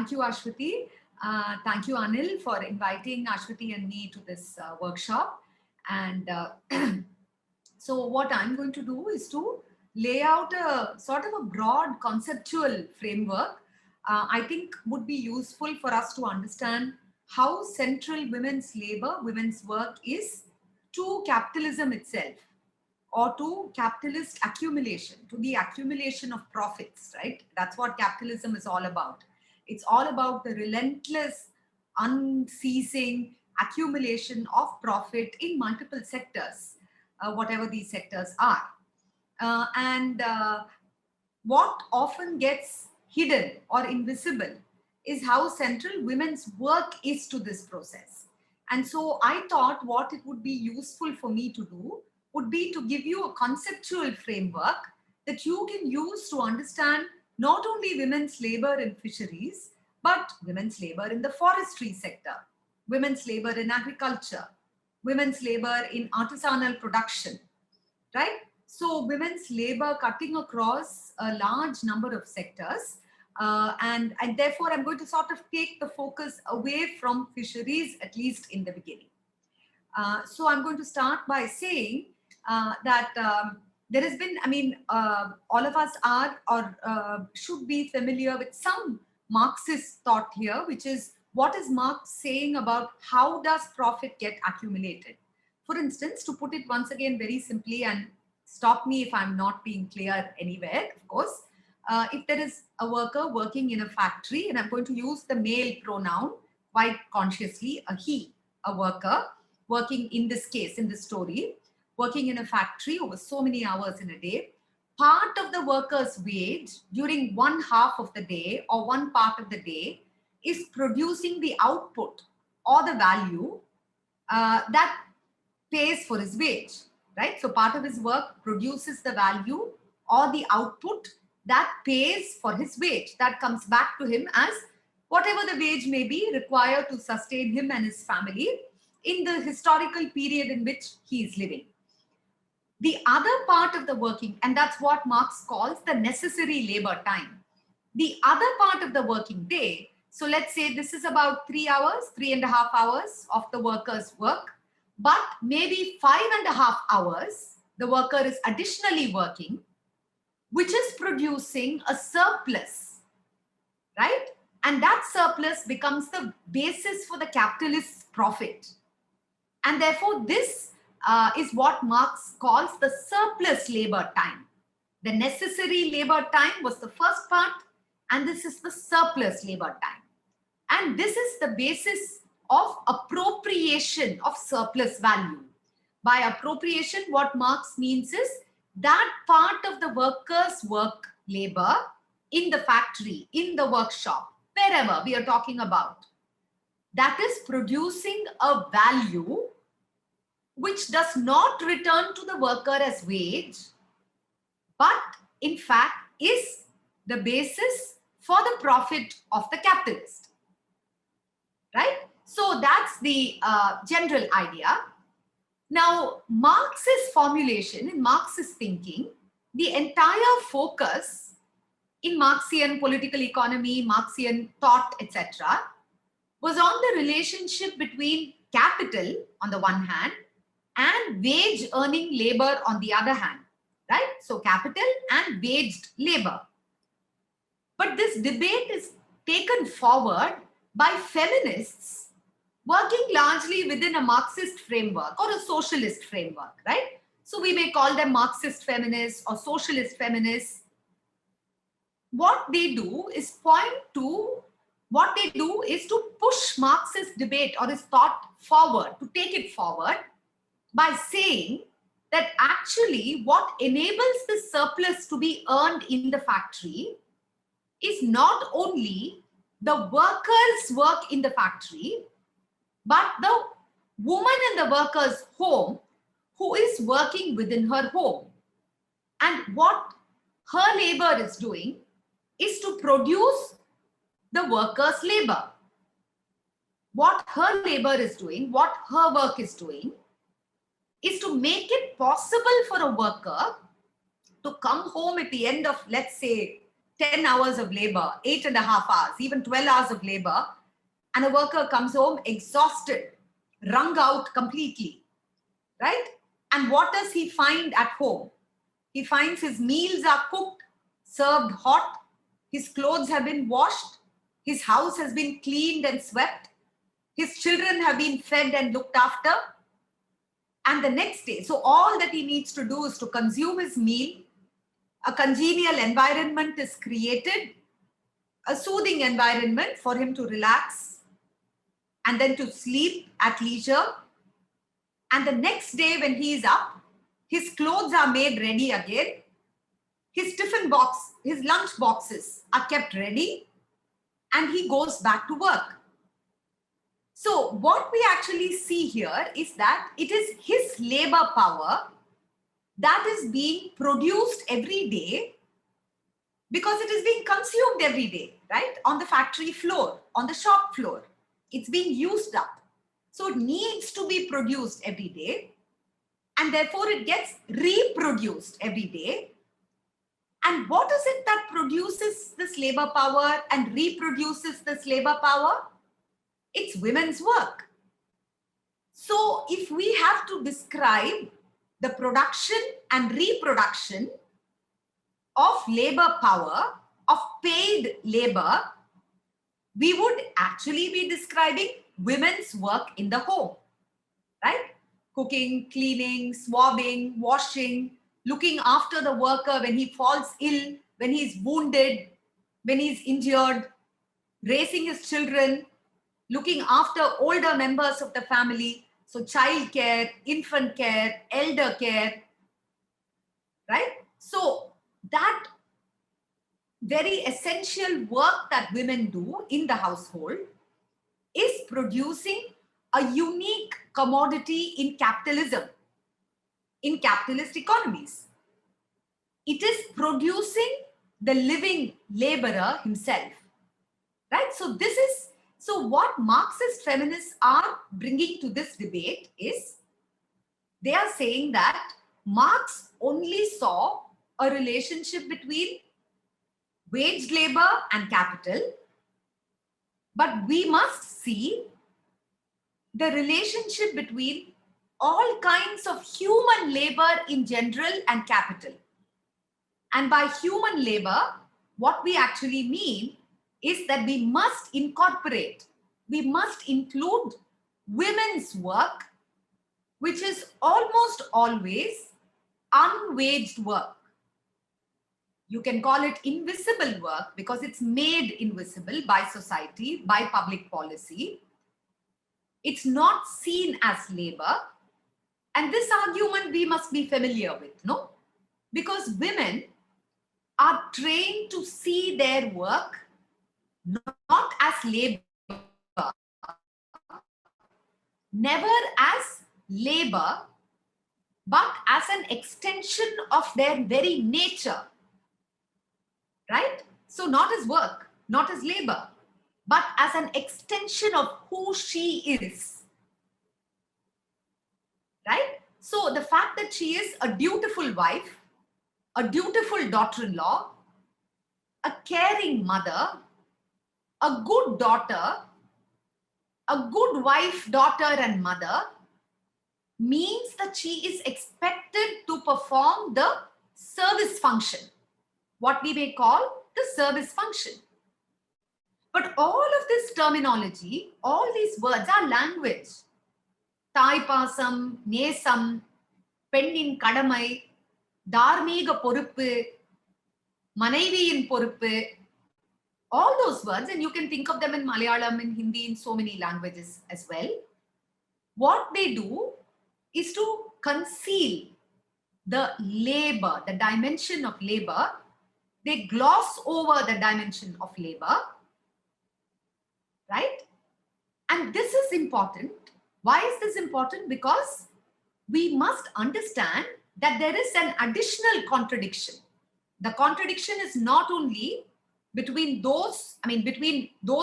Thank you, Ashwati. Thank you, Anil, for inviting Ashwati and me to this workshop. And so what I'm going to do is to lay out a sort of a broad conceptual framework I think would be useful for us to understand how central women's labor, women's work is to capitalism itself, or to capitalist accumulation, to the accumulation of profits, right? That's what capitalism is all about. It's all about the relentless, unceasing accumulation of profit in multiple sectors, whatever these sectors are. And what often gets hidden or invisible is how central women's work is to this process. And so I thought what it would be useful for me to do would be to give you a conceptual framework that you can use to understand not only women's labor in fisheries, but women's labor in the forestry sector, women's labor in agriculture, women's labor in artisanal production, right? So women's labor cutting across a large number of sectors. And therefore, I'm going to sort of take the focus away from fisheries, at least in the beginning. So I'm going to start by saying that there has been, all of us are or should be familiar with some Marxist thought here, which is what is Marx saying about how does profit get accumulated? For instance, to put it once again very simply, and stop me if I'm not being clear anywhere, of course, if there is a worker working in a factory, and I'm going to use the male pronoun quite consciously, a he, a worker working in this case, in this story, working in a factory over so many hours in a day, part of the worker's wage during one half of the day or one part of the day is producing the output or the value that pays for his wage, right? So part of his work produces the value or the output that pays for his wage, that comes back to him as whatever the wage may be required to sustain him and his family in the historical period in which he is living. The other part of the working, and that's what Marx calls the necessary labor time. The other part of the working day, so let's say this is about 3 hours, 3.5 hours of the worker's work, but maybe 5.5 hours, the worker is additionally working, which is producing a surplus, right? And that surplus becomes the basis for the capitalist's profit. And therefore, this is what Marx calls the surplus labor time. The necessary labor time was the first part, and this is the surplus labor time. And this is the basis of appropriation of surplus value. By appropriation, what Marx means is that part of the worker's work labor in the factory, in the workshop, wherever we are talking about, that is producing a value which does not return to the worker as wage, but in fact is the basis for the profit of the capitalist, right? So that's the general idea. Now, Marx's formulation, in Marx's thinking, the entire focus in Marxian political economy, Marxian thought, etc., was on the relationship between capital on the one hand and wage earning labor on the other hand, right? So capital and waged labor. But this debate is taken forward by feminists working largely within a Marxist framework or a socialist framework, right? So we may call them Marxist feminists or socialist feminists. What they do is to push Marxist debate or his thought forward, to take it forward by saying that actually what enables the surplus to be earned in the factory is not only the worker's work in the factory, but the woman in the worker's home who is working within her home. And what her labor is doing is to produce the worker's labor. What her labor is doing, what her work is doing, is to make it possible for a worker to come home at the end of, let's say, 10 hours of labor, 8.5 hours, even 12 hours of labor, and a worker comes home exhausted, wrung out completely, right? And what does he find at home? He finds his meals are cooked, served hot, his clothes have been washed, his house has been cleaned and swept, his children have been fed and looked after. And the next day, so all that he needs to do is to consume his meal, a congenial environment is created, a soothing environment for him to relax and then to sleep at leisure. And the next day when he is up, his clothes are made ready again. His tiffin box, his lunch boxes are kept ready, and he goes back to work. So what we actually see here is that it is his labor power that is being produced every day because it is being consumed every day, right? On the factory floor, on the shop floor, it's being used up. So it needs to be produced every day, and therefore it gets reproduced every day. And what is it that produces this labor power and reproduces this labor power? It's women's work. So if we have to describe the production and reproduction of labor power, of paid labor, we would actually be describing women's work in the home, right? Cooking, cleaning, swabbing, washing, looking after the worker when he falls ill, when he's wounded, when he's injured, raising his children, looking after older members of the family. So child care, infant care, elder care, right? So that very essential work that women do in the household is producing a unique commodity in capitalism, in capitalist economies. It is producing the living laborer himself, right? So what Marxist feminists are bringing to this debate is they are saying that Marx only saw a relationship between wage labor and capital, but we must see the relationship between all kinds of human labor in general and capital. And by human labor, what we actually mean is that we must incorporate, we must include women's work, which is almost always unwaged work. You can call it invisible work because it's made invisible by society, by public policy. It's not seen as labor. And this argument we must be familiar with, no? Because women are trained to see their work not as labor, never as labor, but as an extension of their very nature, right? So not as work, not as labor, but as an extension of who she is, right? So the fact that she is a dutiful wife, a dutiful daughter-in-law, a caring mother, a good daughter, a good wife, daughter, and mother means that she is expected to perform the service function, what we may call the service function. But all of this terminology, all these words are language. Taipasam, Nesam, Pennin Kadamai, Dharmiga Poruppu, Manaiviyin Poruppu, all those words, and you can think of them in Malayalam, in Hindi, in so many languages as well. What they do is to conceal the labor, the dimension of labor. They gloss over the dimension of labor, right? And this is important. Why is this important? Because we must understand that there is an additional contradiction. The contradiction is not only between those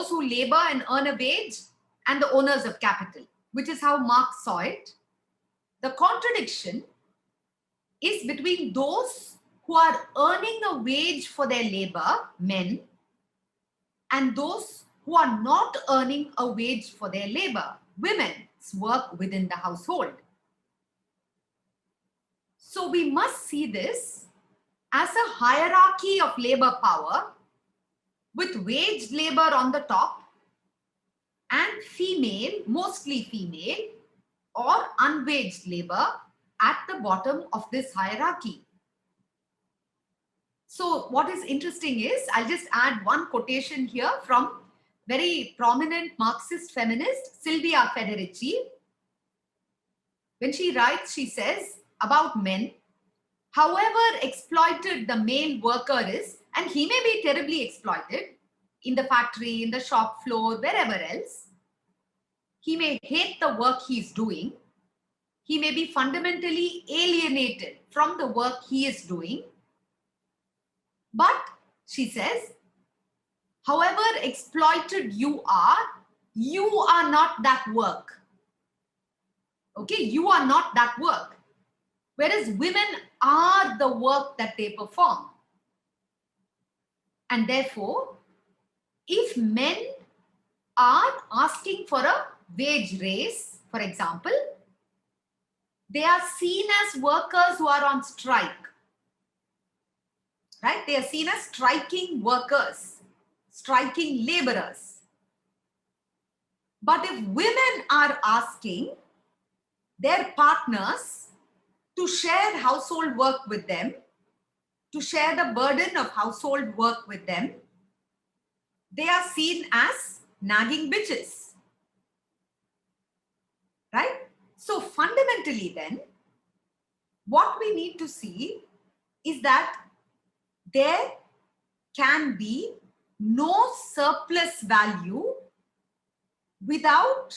who labor and earn a wage and the owners of capital, which is how Marx saw it. The contradiction is between those who are earning a wage for their labor, men, and those who are not earning a wage for their labor, women's work within the household. So we must see this as a hierarchy of labor power with wage labor on the top and female, mostly female or unwaged labor at the bottom of this hierarchy. So what is interesting is, I'll just add one quotation here from very prominent Marxist feminist Silvia Federici. When she writes, she says about men, however exploited the male worker is, and he may be terribly exploited in the factory, in the shop floor, wherever else, he may hate the work he's doing. He may be fundamentally alienated from the work he is doing. But, she says, however exploited you are not that work. Okay, you are not that work. Whereas women are the work that they perform. And therefore, if men are asking for a wage raise, for example, they are seen as workers who are on strike. Right? They are seen as striking workers, striking laborers. But if women are asking their partners to share household work with them, to share the burden of household work with them, they are seen as nagging bitches. Right? So fundamentally then, what we need to see is that there can be no surplus value without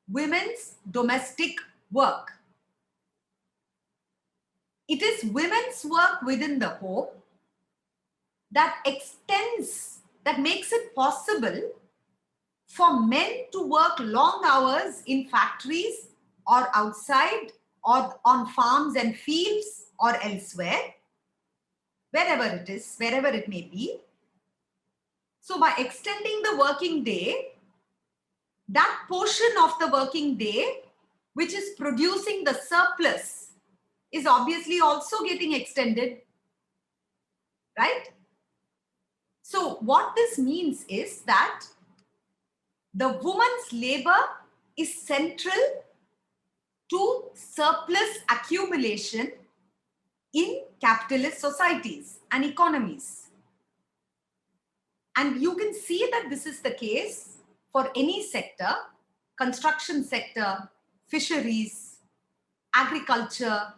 women's domestic work. It is women's work within the home that extends, that makes it possible for men to work long hours in factories or outside or on farms and fields or elsewhere, wherever it is, wherever it may be. So by extending the working day, that portion of the working day which is producing the surplus is obviously also getting extended, right? So what this means is that the woman's labor is central to surplus accumulation in capitalist societies and economies. And you can see that this is the case for any sector, construction sector, fisheries, agriculture,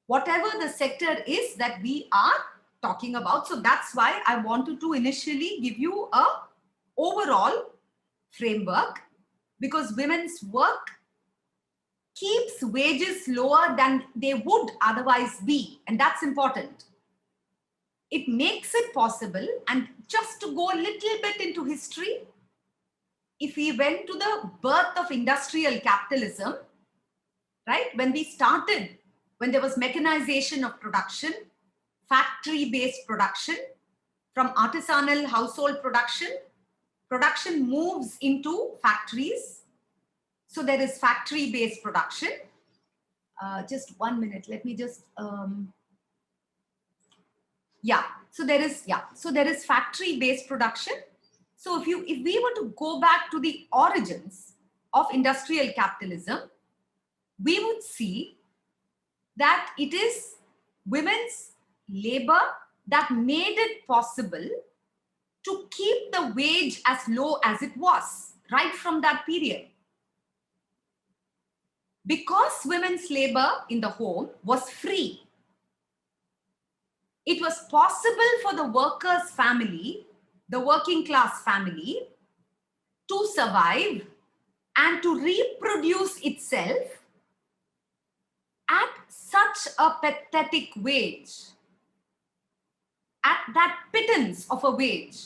whatever the sector is that we are talking about. So that's why I wanted to initially give you a overall framework, because women's work keeps wages lower than they would otherwise be, and that's important. It makes it possible, and just to go a little bit into history, if we went to the birth of industrial capitalism, right, when we started, when there was mechanization of production, factory-based production, from artisanal household production, production moves into factories. So there is factory-based production. Just 1 minute, let me just, so there is factory-based production. So if we were to go back to the origins of industrial capitalism, we would see that it is women's labor that made it possible to keep the wage as low as it was right from that period. Because women's labor in the home was free, it was possible for the worker's family, the working class family, to survive and to reproduce itself at such a pathetic wage, at that pittance of a wage,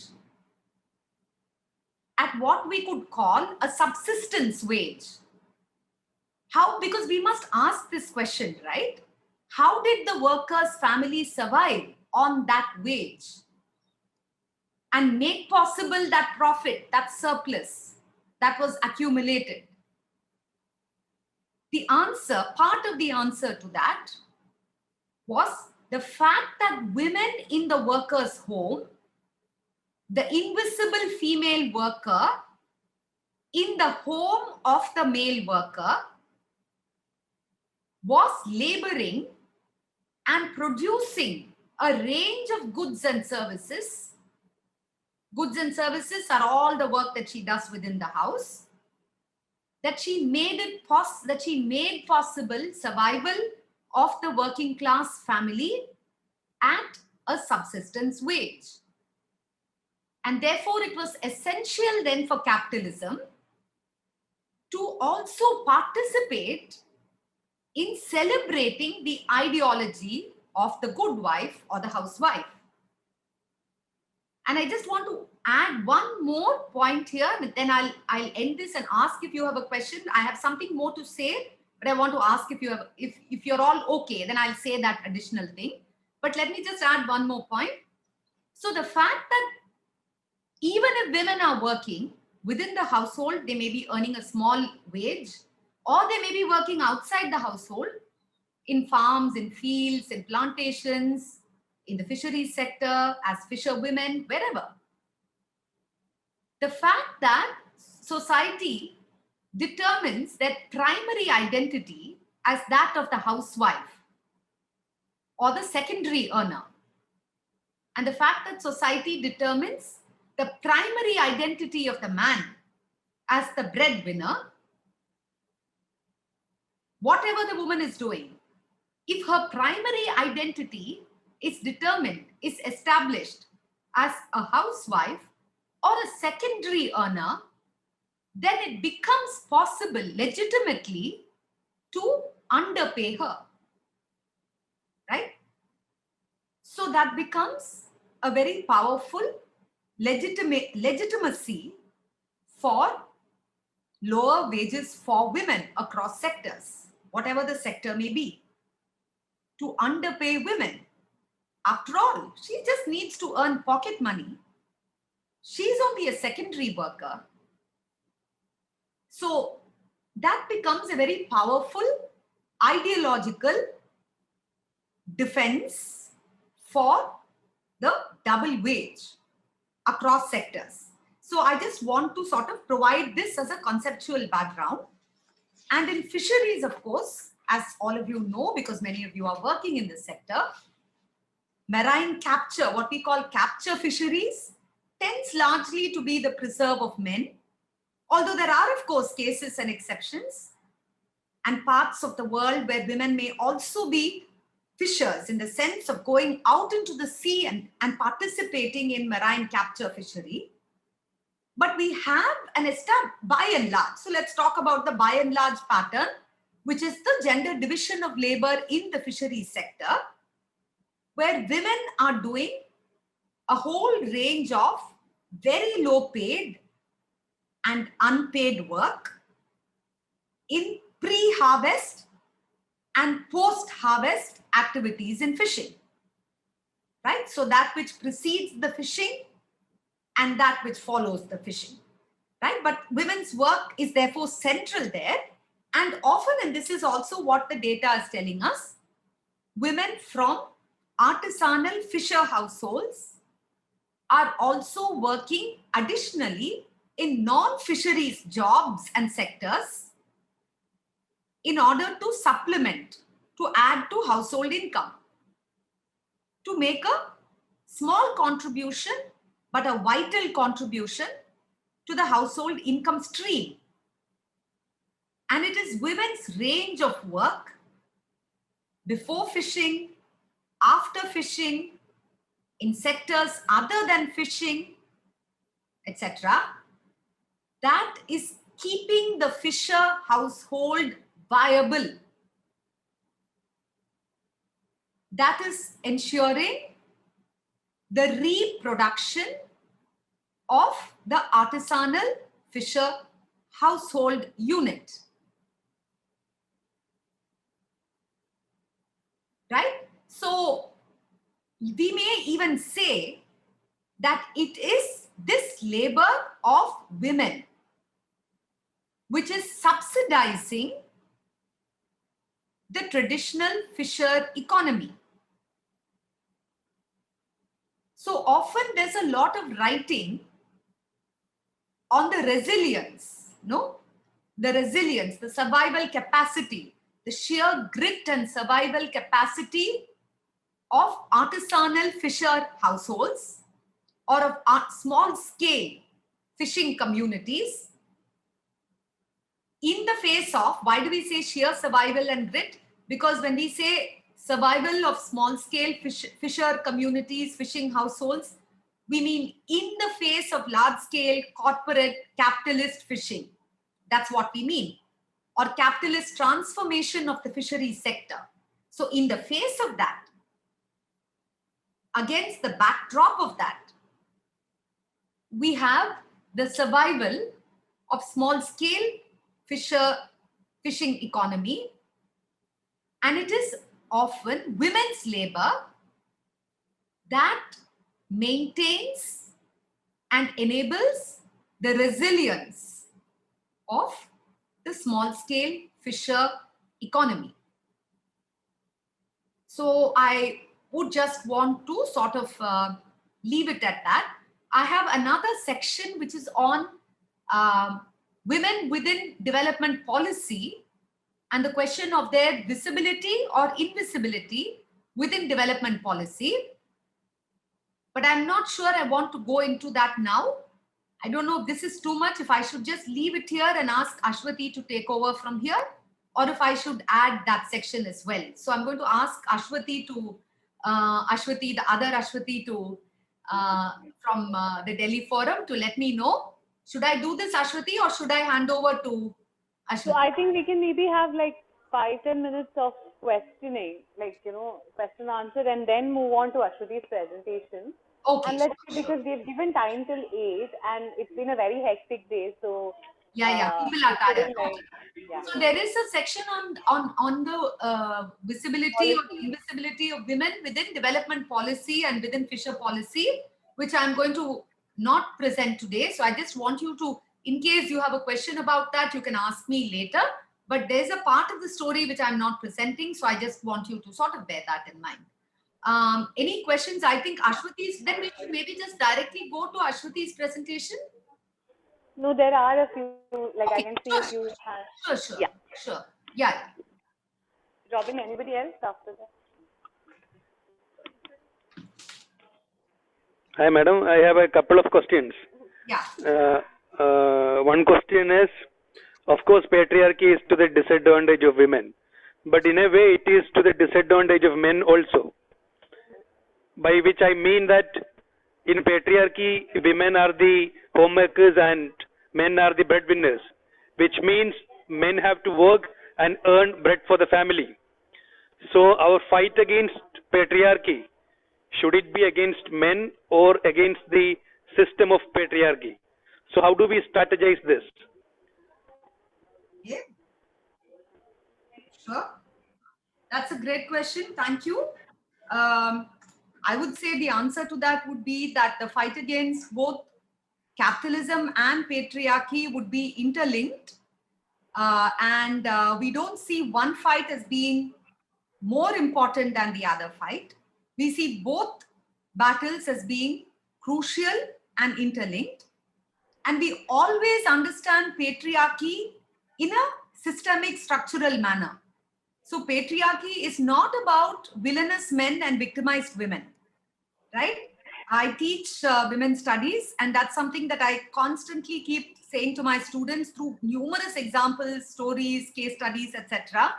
at what we could call a subsistence wage. How? Because we must ask this question, right? How did the workers' family survive on that wage and make possible that profit, that surplus that was accumulated? The answer, part of the answer to that was the fact that women in the worker's home, the invisible female worker in the home of the male worker, was laboring and producing a range of goods and services. Goods and services are all the work that she does within the house, that she made possible survival of the working class family at a subsistence wage. And therefore, it was essential then for capitalism to also participate in celebrating the ideology of the good wife or the housewife. And I just want to add one more point here, but then I'll end this and ask if you have a question. I have something more to say, but I want to ask if you have, if you're all okay, then I'll say that additional thing. But let me just add one more point. So the fact that even if women are working within the household, they may be earning a small wage, or they may be working outside the household in farms, in fields, in plantations, in the fisheries sector, as fisherwomen, wherever. The fact that society determines their primary identity as that of the housewife or the secondary earner, and the fact that society determines the primary identity of the man as the breadwinner, whatever the woman is doing, if her primary identity is determined, is established as a housewife or a secondary earner, then it becomes possible legitimately to underpay her, right? So that becomes a very powerful legitimacy for lower wages for women across sectors, whatever the sector may be, to underpay women. After all, she just needs to earn pocket money. She's only a secondary worker. So that becomes a very powerful ideological defense for the double wage across sectors. So I just want to sort of provide this as a conceptual background. And in fisheries, of course, as all of you know, because many of you are working in this sector, marine capture, what we call capture fisheries, tends largely to be the preserve of men, although there are, of course, cases and exceptions, and parts of the world where women may also be fishers in the sense of going out into the sea and participating in marine capture fishery. But we have an established, by and large, so let's talk about the by and large pattern, which is the gender division of labor in the fisheries sector, where women are doing a whole range of very low paid and unpaid work in pre-harvest and post-harvest activities in fishing, right? So that which precedes the fishing and that which follows the fishing, right? But women's work is therefore central there. And often, and this is also what the data is telling us, women from artisanal fisher households are also working additionally in non-fisheries jobs and sectors in order to supplement, to add to household income, to make a small contribution, but a vital contribution to the household income stream. And it is women's range of work before fishing, after fishing, in sectors other than fishing, etc., that is keeping the fisher household viable. That is ensuring the reproduction of the artisanal fisher household unit. right? So we may even say that it is this labor of women which is subsidizing the traditional fisher economy. So often there's a lot of writing on the resilience, no? The resilience, the survival capacity, the sheer grit and survival capacity of artisanal fisher households or of small scale fishing communities in the face of, why do we say sheer survival and grit? Because when we say survival of small scale fisher communities, fishing households, we mean in the face of large scale corporate capitalist fishing. That's what we mean. Or capitalist transformation of the fishery sector. So in the face of that, against the backdrop of that, we have the survival of small scale fishing economy, and it is often women's labor that maintains and enables the resilience of the small scale fisher economy. So I would just want to sort of leave it at that. I have another section which is on women within development policy and the question of their visibility or invisibility within development policy. But I'm not sure I want to go into that now. I don't know if this is too much, if I should just leave it here and ask Ashwati to take over from here, or if I should add that section as well. So I'm going to ask Ashwati to, the other Ashwati to, from the Delhi Forum to let me know. Should I do this, Ashwati, or should I hand over to Ashwati? So I think we can maybe have like 5-10 minutes of questioning, like, question answer, and then move on to Ashwati's presentation. Okay. And let's see, because we've given time till 8 and it's been a very hectic day. So yeah, people are tired. Okay. Yeah. So there is a section on the visibility or invisibility of women within development policy and within fisher policy, which I'm going to not present today. So I just want you to, in case you have a question about that, you can ask me later. But there's a part of the story which I'm not presenting. So I just want you to sort of bear that in mind. Any questions? I think Ashwati's, then we should maybe just directly go to Ashwati's presentation. No, there are a few, like okay. I can see a few. Sure. Yeah. Sure. Yeah. Robin, anybody else after that? Hi, madam. I have a couple of questions. Yeah. One question is, of course, patriarchy is to the disadvantage of women, but in a way it is to the disadvantage of men also. By which I mean that in patriarchy, women are the homemakers and men are the breadwinners, which means men have to work and earn bread for the family. So our fight against patriarchy, should it be against men or against the system of patriarchy? So how do we strategize this? Yeah. Sure. That's a great question. Thank you. I would say the answer to that would be that the fight against both capitalism and patriarchy would be interlinked. And we don't see one fight as being more important than the other fight. We see both battles as being crucial and interlinked. And we always understand patriarchy in a systemic structural manner. So patriarchy is not about villainous men and victimized women, right? I teach women's studies, and that's something that I constantly keep saying to my students through numerous examples, stories, case studies, etc.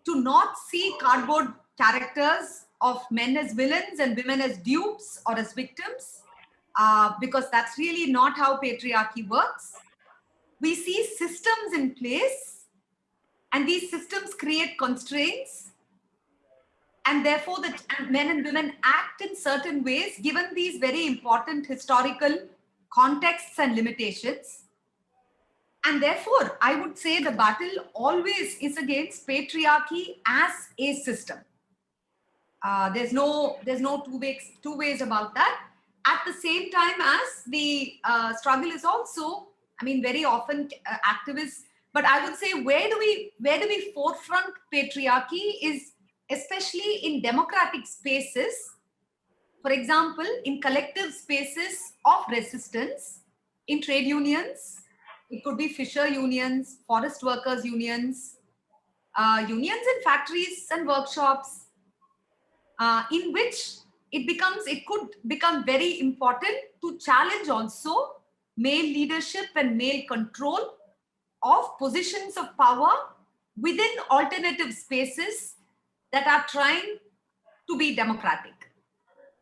To not see cardboard characters of men as villains and women as dupes or as victims, because that's really not how patriarchy works. We see systems in place, and these systems create constraints, and therefore the men and women act in certain ways given these very important historical contexts and limitations. And therefore, I would say the battle always is against patriarchy as a system. There's no two ways about that. At the same time as the struggle is also, I mean, very often activists. But I would say where do we forefront patriarchy is especially in democratic spaces. For example, in collective spaces of resistance, in trade unions, it could be fisher unions, forest workers unions, unions in factories and workshops, in which it could become very important to challenge also male leadership and male control of positions of power within alternative spaces that are trying to be democratic.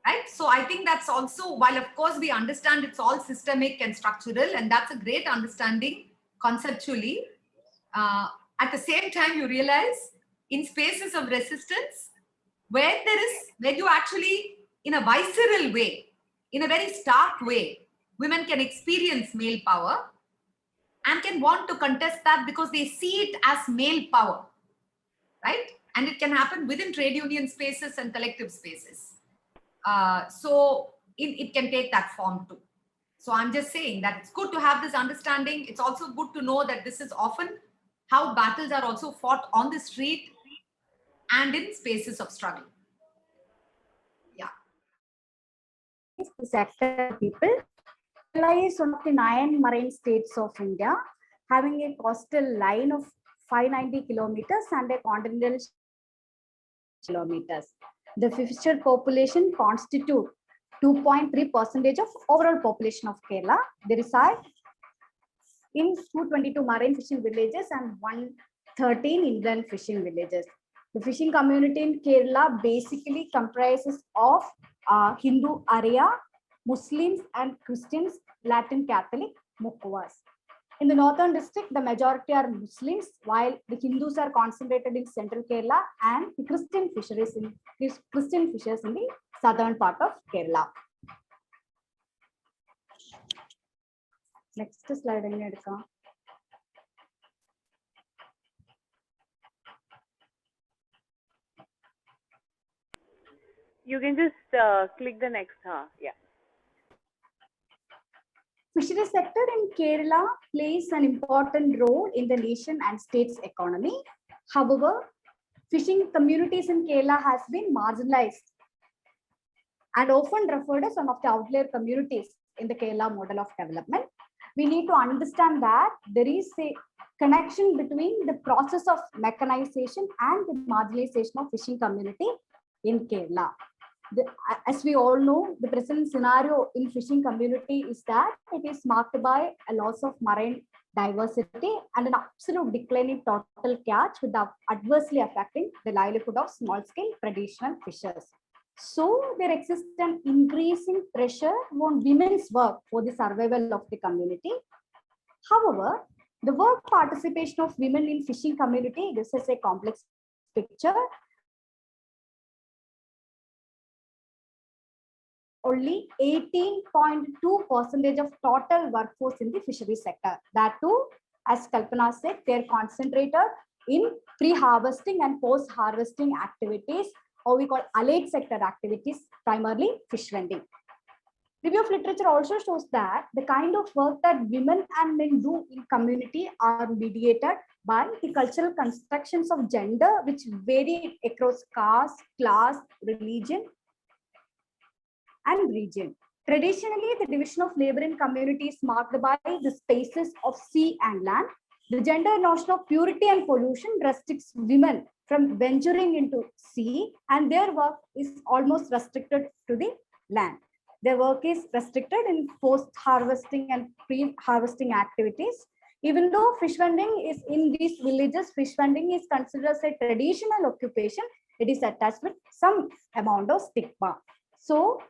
Right? So I think that's also, while of course we understand it's all systemic and structural, and that's a great understanding conceptually, at the same time you realize in spaces of resistance where you actually, in a visceral way, in a very stark way, women can experience male power and can want to contest that because they see it as male power, right? And it can happen within trade union spaces and collective spaces. So it can take that form too. So I'm just saying that it's good to have this understanding. It's also good to know that this is often how battles are also fought on the street and in spaces of struggle. Yeah. The sector people. Kerala is one of the 9 marine states of India, having a coastal line of 590 kilometers and a continental kilometers. The fisher population constitute 2.3% of overall population of Kerala. They reside in 222 marine fishing villages and 113 inland fishing villages. The fishing community in Kerala basically comprises of Hindu Arya, Muslims and Christians, Latin Catholic, Mukwas. In the northern district, the majority are Muslims, while the Hindus are concentrated in central Kerala and the Christian fishers in the southern part of Kerala. Next slide. You can just click the next. Yeah. Fisheries sector in Kerala plays an important role in the nation and state's economy. However, fishing communities in Kerala has been marginalized and often referred as one of the outlier communities in the Kerala model of development. We need to understand that there is a connection between the process of mechanization and the marginalization of fishing community in Kerala. As we all know, the present scenario in fishing community is that it is marked by a loss of marine diversity and an absolute decline in total catch, without adversely affecting the livelihood of small-scale traditional fishers. So there exists an increasing pressure on women's work for the survival of the community. However, the work participation of women in fishing community, this is a complex picture. Only 18.2% of total workforce in the fisheries sector. That too, as Kalpana said, they're concentrated in pre-harvesting and post-harvesting activities, or we call allied sector activities, primarily fish vending. Review of literature also shows that the kind of work that women and men do in community are mediated by the cultural constructions of gender, which vary across caste, class, religion, and region. Traditionally, the division of labor in community is marked by the spaces of sea and land. The gender notion of purity and pollution restricts women from venturing into sea, and their work is almost restricted to the land. Their work is restricted in post-harvesting and pre-harvesting activities. Even though fish vending is in these villages, fish vending is considered as a traditional occupation, it is attached with some amount of stigma. So,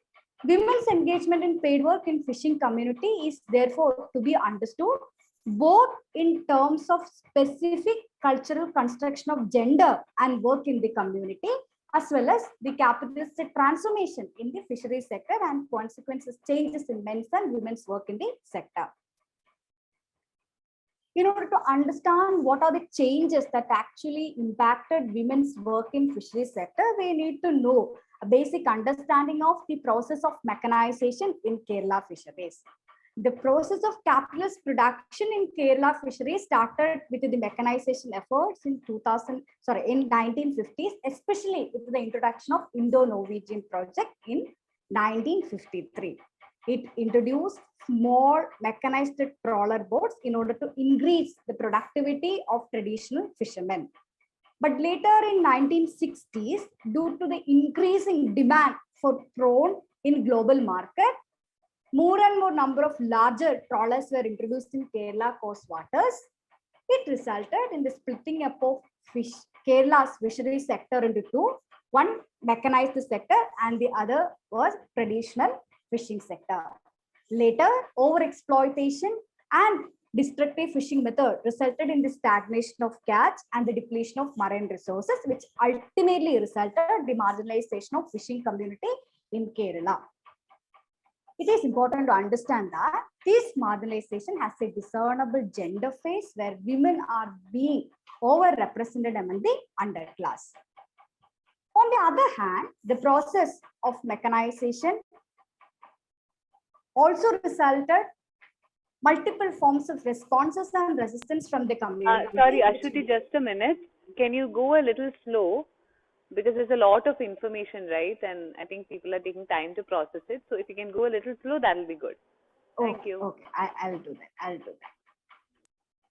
women's engagement in paid work in fishing community is therefore to be understood both in terms of specific cultural construction of gender and work in the community, as well as the capitalistic transformation in the fisheries sector and consequences changes in men's and women's work in the sector. In order to understand what are the changes that actually impacted women's work in fisheries sector, we need to know a basic understanding of the process of mechanization in Kerala fisheries. The process of capitalist production in Kerala fisheries started with the mechanization efforts in 1950s, especially with the introduction of Indo-Norwegian project in 1953. It introduced small mechanized trawler boats in order to increase the productivity of traditional fishermen. But later in 1960s, due to the increasing demand for prawn in global market, more and more number of larger trawlers were introduced in Kerala coast waters. It resulted in the splitting up of Kerala's fishery sector into two. One mechanized sector and the other was traditional fishing sector. Later, overexploitation and destructive fishing method resulted in the stagnation of catch and the depletion of marine resources, which ultimately resulted in the marginalization of fishing community in Kerala. It is important to understand that this marginalization has a discernible gender phase where women are being overrepresented among the underclass. On the other hand, the process of mechanization also resulted multiple forms of responses and resistance from the community. Sorry, Ashwati, just a minute. Can you go a little slow? Because there's a lot of information, right? And I think people are taking time to process it. So if you can go a little slow, that'll be good. Thank you. Okay, I'll do that.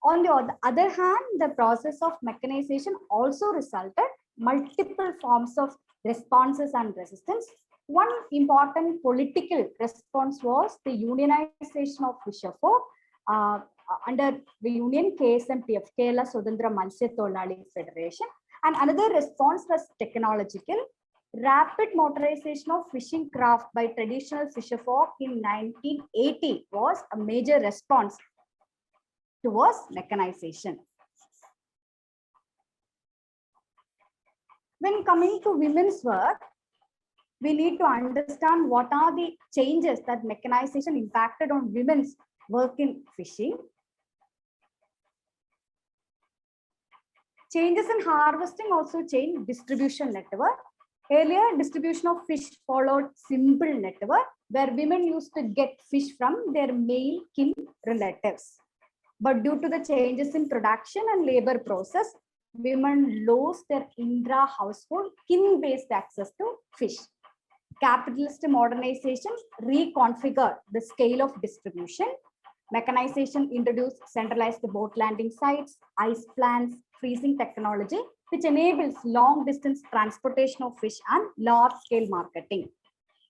On the other hand, the process of mechanization also resulted multiple forms of responses and resistance. One important political response was the unionization of fisherfolk under the union KSMTF, Kerala Swatantra Matsya Tholali Federation. And another response was technological. Rapid motorization of fishing craft by traditional fisherfolk in 1980 was a major response towards mechanization. When coming to women's work, we need to understand what are the changes that mechanization impacted on women's work in fishing. Changes in harvesting also changed distribution network. Earlier, distribution of fish followed simple network where women used to get fish from their male kin relatives. But due to the changes in production and labor process, women lost their intra-household kin-based access to fish. Capitalist modernization reconfigured the scale of distribution. Mechanization introduced centralized boat landing sites, ice plants, freezing technology, which enables long distance transportation of fish and large scale marketing.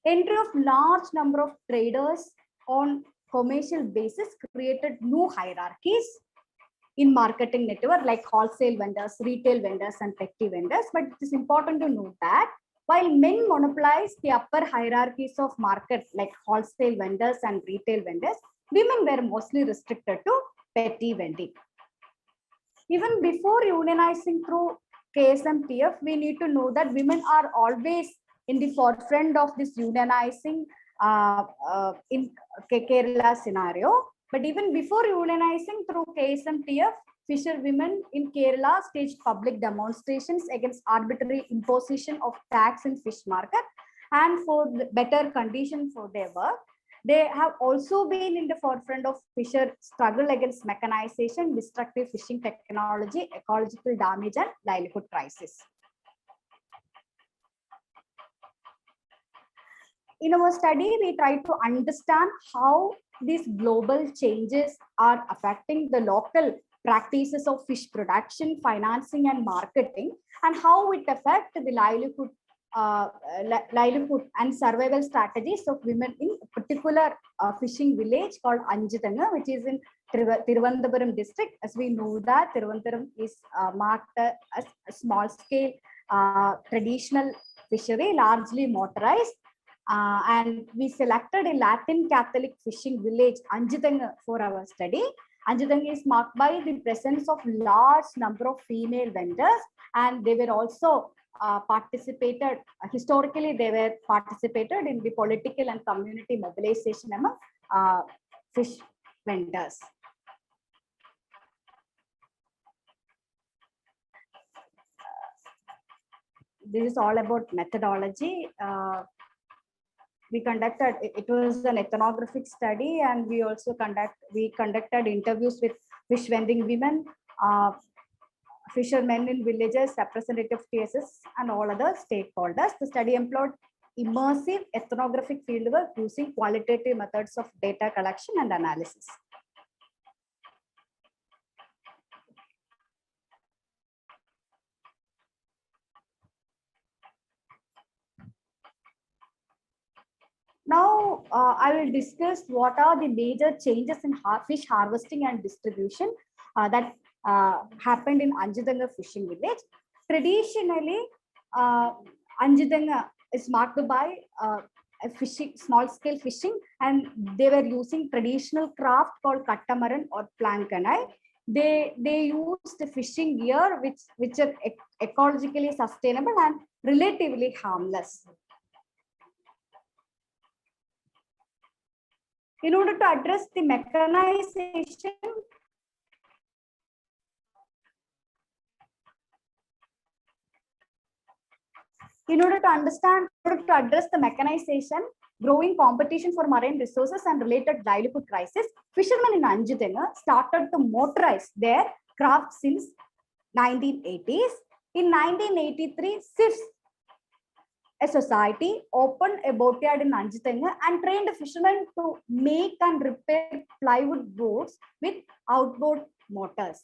Entry of large number of traders on commercial basis created new hierarchies in marketing network like wholesale vendors, retail vendors, and petty vendors. But it is important to note that while men monopolized the upper hierarchies of market like wholesale vendors and retail vendors, women were mostly restricted to petty vending. Even before unionizing through KSMTF, we need to know that women are always in the forefront of this unionizing in Kerala scenario. But even before unionizing through KSMTF, fisher women in Kerala staged public demonstrations against arbitrary imposition of tax in fish market and for better conditions for their work. They have also been in the forefront of fisher struggle against mechanization, destructive fishing technology, ecological damage, and livelihood crisis. In our study, we try to understand how these global changes are affecting the local practices of fish production, financing, and marketing, and how it affects the livelihood and survival strategies of women in a particular fishing village called Anjithanga, which is in Thiruvananthapuram district. As we know that Thiruvananthapuram is marked as a small scale traditional fishery, largely motorized. And we selected a Latin Catholic fishing village, Anjithanga, for our study. Anjithanga is marked by the presence of large number of female vendors, and they were also participated, historically they were participated in the political and community mobilization among fish vendors. this is all about methodology. We conducted, it was an ethnographic study, and we also conducted interviews with fish vending women, fishermen in villages, representative TSS, and all other stakeholders. The study employed immersive ethnographic fieldwork using qualitative methods of data collection and analysis. Now, I will discuss what are the major changes in fish harvesting and distribution that happened in Anjidanga fishing village. Traditionally, Anjidanga is marked by fishing, small scale fishing, and they were using traditional craft called catamaran or plankanai. They used fishing gear which are ecologically sustainable and relatively harmless. In order to address the mechanization, address the mechanization, growing competition for marine resources and related livelihood crisis, fishermen in Anjidanga started to motorize their craft since 1980s. In 1983, SIFS, a society, opened a boatyard in Anjidanga and trained fishermen to make and repair plywood boats with outboard motors,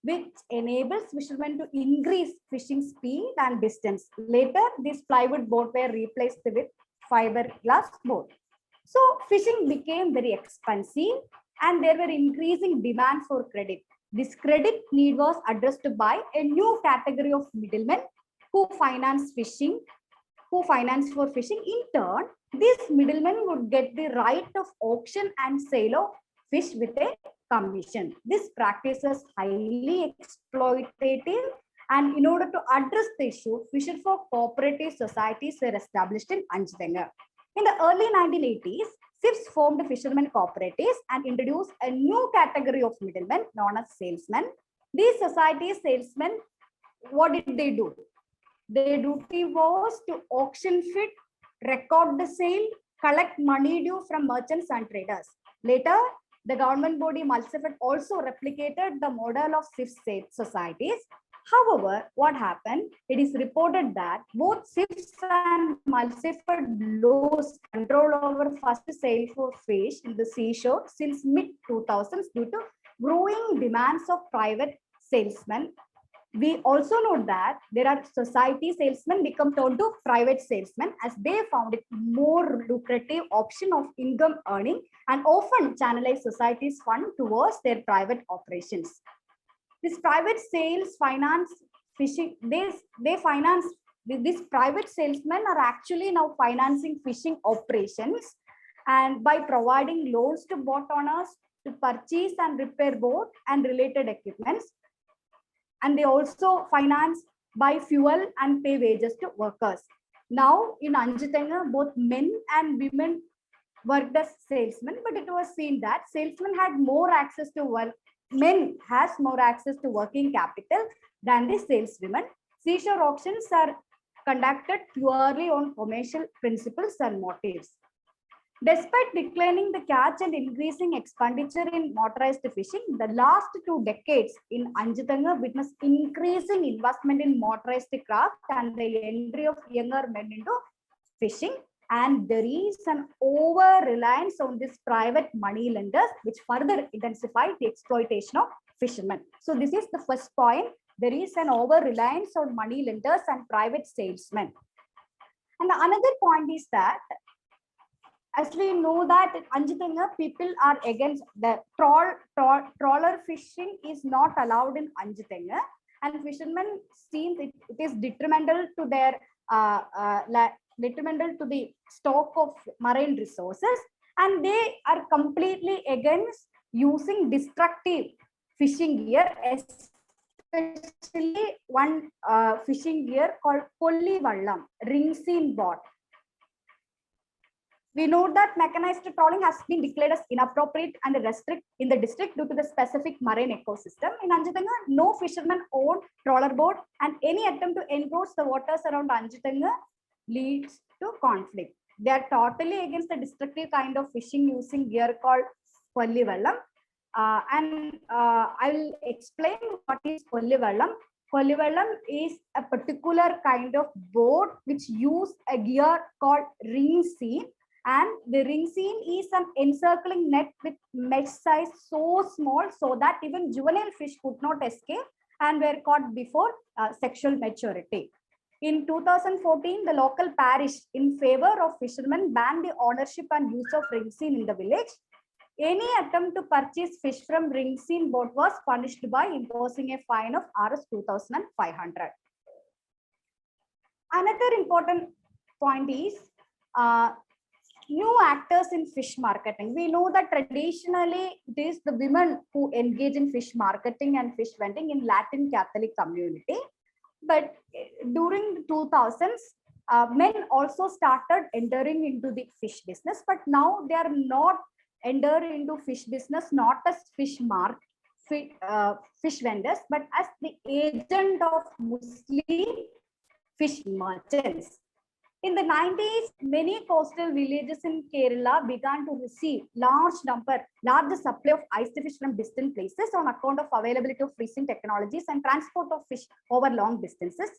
which enables fishermen to increase fishing speed and distance. Later, these plywood boats were replaced with fiberglass boat. So fishing became very expensive and there were increasing demand for credit. This credit need was addressed by a new category of middlemen who finance for fishing. In turn, these middlemen would get the right of auction and sale of fish with a commission. This practice is highly exploitative, and in order to address the issue, Fisher Folk cooperative societies were established in Anjidanga. In the early 1980s, SIFS formed fishermen cooperatives and introduced a new category of middlemen known as salesmen. These societies salesmen, what did they do? Their duty was to auction fit, record the sale, collect money due from merchants and traders. Later, the government body Mulsifed also replicated the model of SIFS societies. However, what happened? It is reported that both SIFS and Mulsifed lost control over first sale for fish in the seashore since mid-2000s due to growing demands of private salesmen. We also know that there are society salesmen become turned to private salesmen as they found it more lucrative option of income earning and often channelize society's fund towards their private operations. This private sales finance fishing, they finance, these private salesmen are actually now financing fishing operations, and by providing loans to boat owners to purchase and repair boat and related equipments. And they also finance by fuel and pay wages to workers. Now in Anjidanga, both men and women worked as salesmen, but it was seen that salesmen had more access to work. Men has more access to working capital than the saleswomen. Seashore auctions are conducted purely on commercial principles and motives. Despite declining the catch and increasing expenditure in motorized fishing, the last 2 decades in Anjidanga witnessed increasing investment in motorized craft and the entry of younger men into fishing. And there is an over-reliance on these private money lenders, which further intensified the exploitation of fishermen. So this is the first point. There is an over-reliance on money lenders and private salesmen. And the another point is that, as we know that in Anjidanga, people are against the trawler fishing is not allowed in Anjidanga, and fishermen seem it is detrimental to their detrimental to the stock of marine resources, and they are completely against using destructive fishing gear, especially one fishing gear called Polly Vallam, ring seam boat. We know that mechanized trawling has been declared as inappropriate and restrict in the district due to the specific marine ecosystem. In Anjitanga, no fishermen own trawler boat, and any attempt to encroach the waters around Anjitanga leads to conflict. They are totally against the destructive kind of fishing using gear called Kollivallam. I will explain what is Kollivallam. Kollivallam is a particular kind of boat which use a gear called ring seine, and the ring seine is an encircling net with mesh size so small so that even juvenile fish could not escape and were caught before sexual maturity. In 2014, the local parish in favor of fishermen banned the ownership and use of ring seine in the village. Any attempt to purchase fish from ring seine boat was punished by imposing a fine of Rs 2,500. Another important point is new actors in fish marketing. We know that traditionally it is the women who engage in fish marketing and fish vending in Latin Catholic community. But during the 2000s, men also started entering into the fish business, but now they are not enter into fish business not as fish vendors, but as the agent of Muslim fish merchants. In the 90s, many coastal villages in Kerala began to receive large supply of iced fish from distant places on account of availability of freezing technologies and transport of fish over long distances.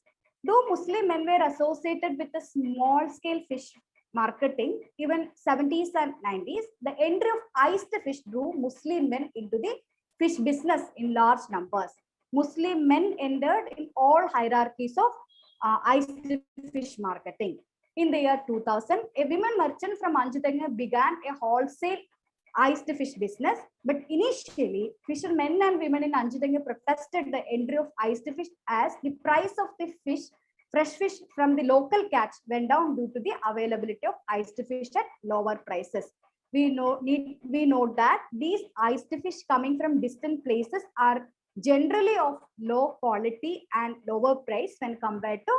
Though Muslim men were associated with a small-scale fish marketing, even 70s and 90s, the entry of iced fish drew Muslim men into the fish business in large numbers. Muslim men entered in all hierarchies of iced fish marketing. In the year 2000, a women merchant from Anjitanga began a wholesale iced fish business, but initially, fishermen and women in Anjitanga protested the entry of iced fish as the price of the fish, fresh fish from the local catch, went down due to the availability of iced fish at lower prices. We know that these iced fish coming from distant places are generally of low quality and lower price when compared to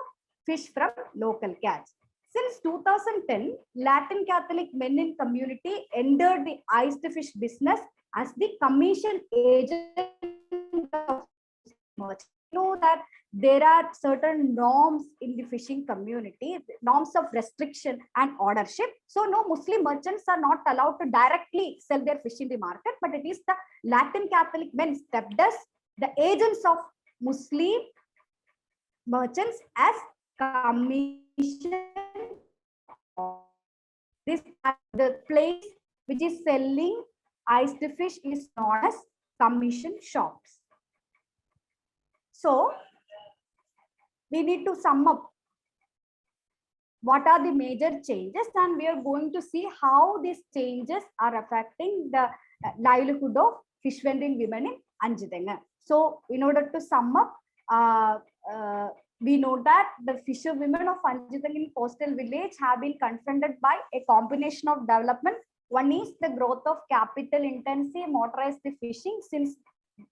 fish from local catch. Since 2010, Latin Catholic men in community entered the iced fish business as the commission agent of merchants. You know that there are certain norms in the fishing community, norms of restriction and ownership. So no Muslim merchants are not allowed to directly sell their fish in the market, but it is the Latin Catholic men stepped as the agents of Muslim merchants as commission. This the place which is selling iced fish is known as commission shops. So we need to sum up what are the major changes, and we are going to see how these changes are affecting the livelihood of fish vending women in Anjitanga. So in order to sum up, we know that the fisher women of Anjitanga in coastal village have been confronted by a combination of development. One is the growth of capital intensive motorized fishing since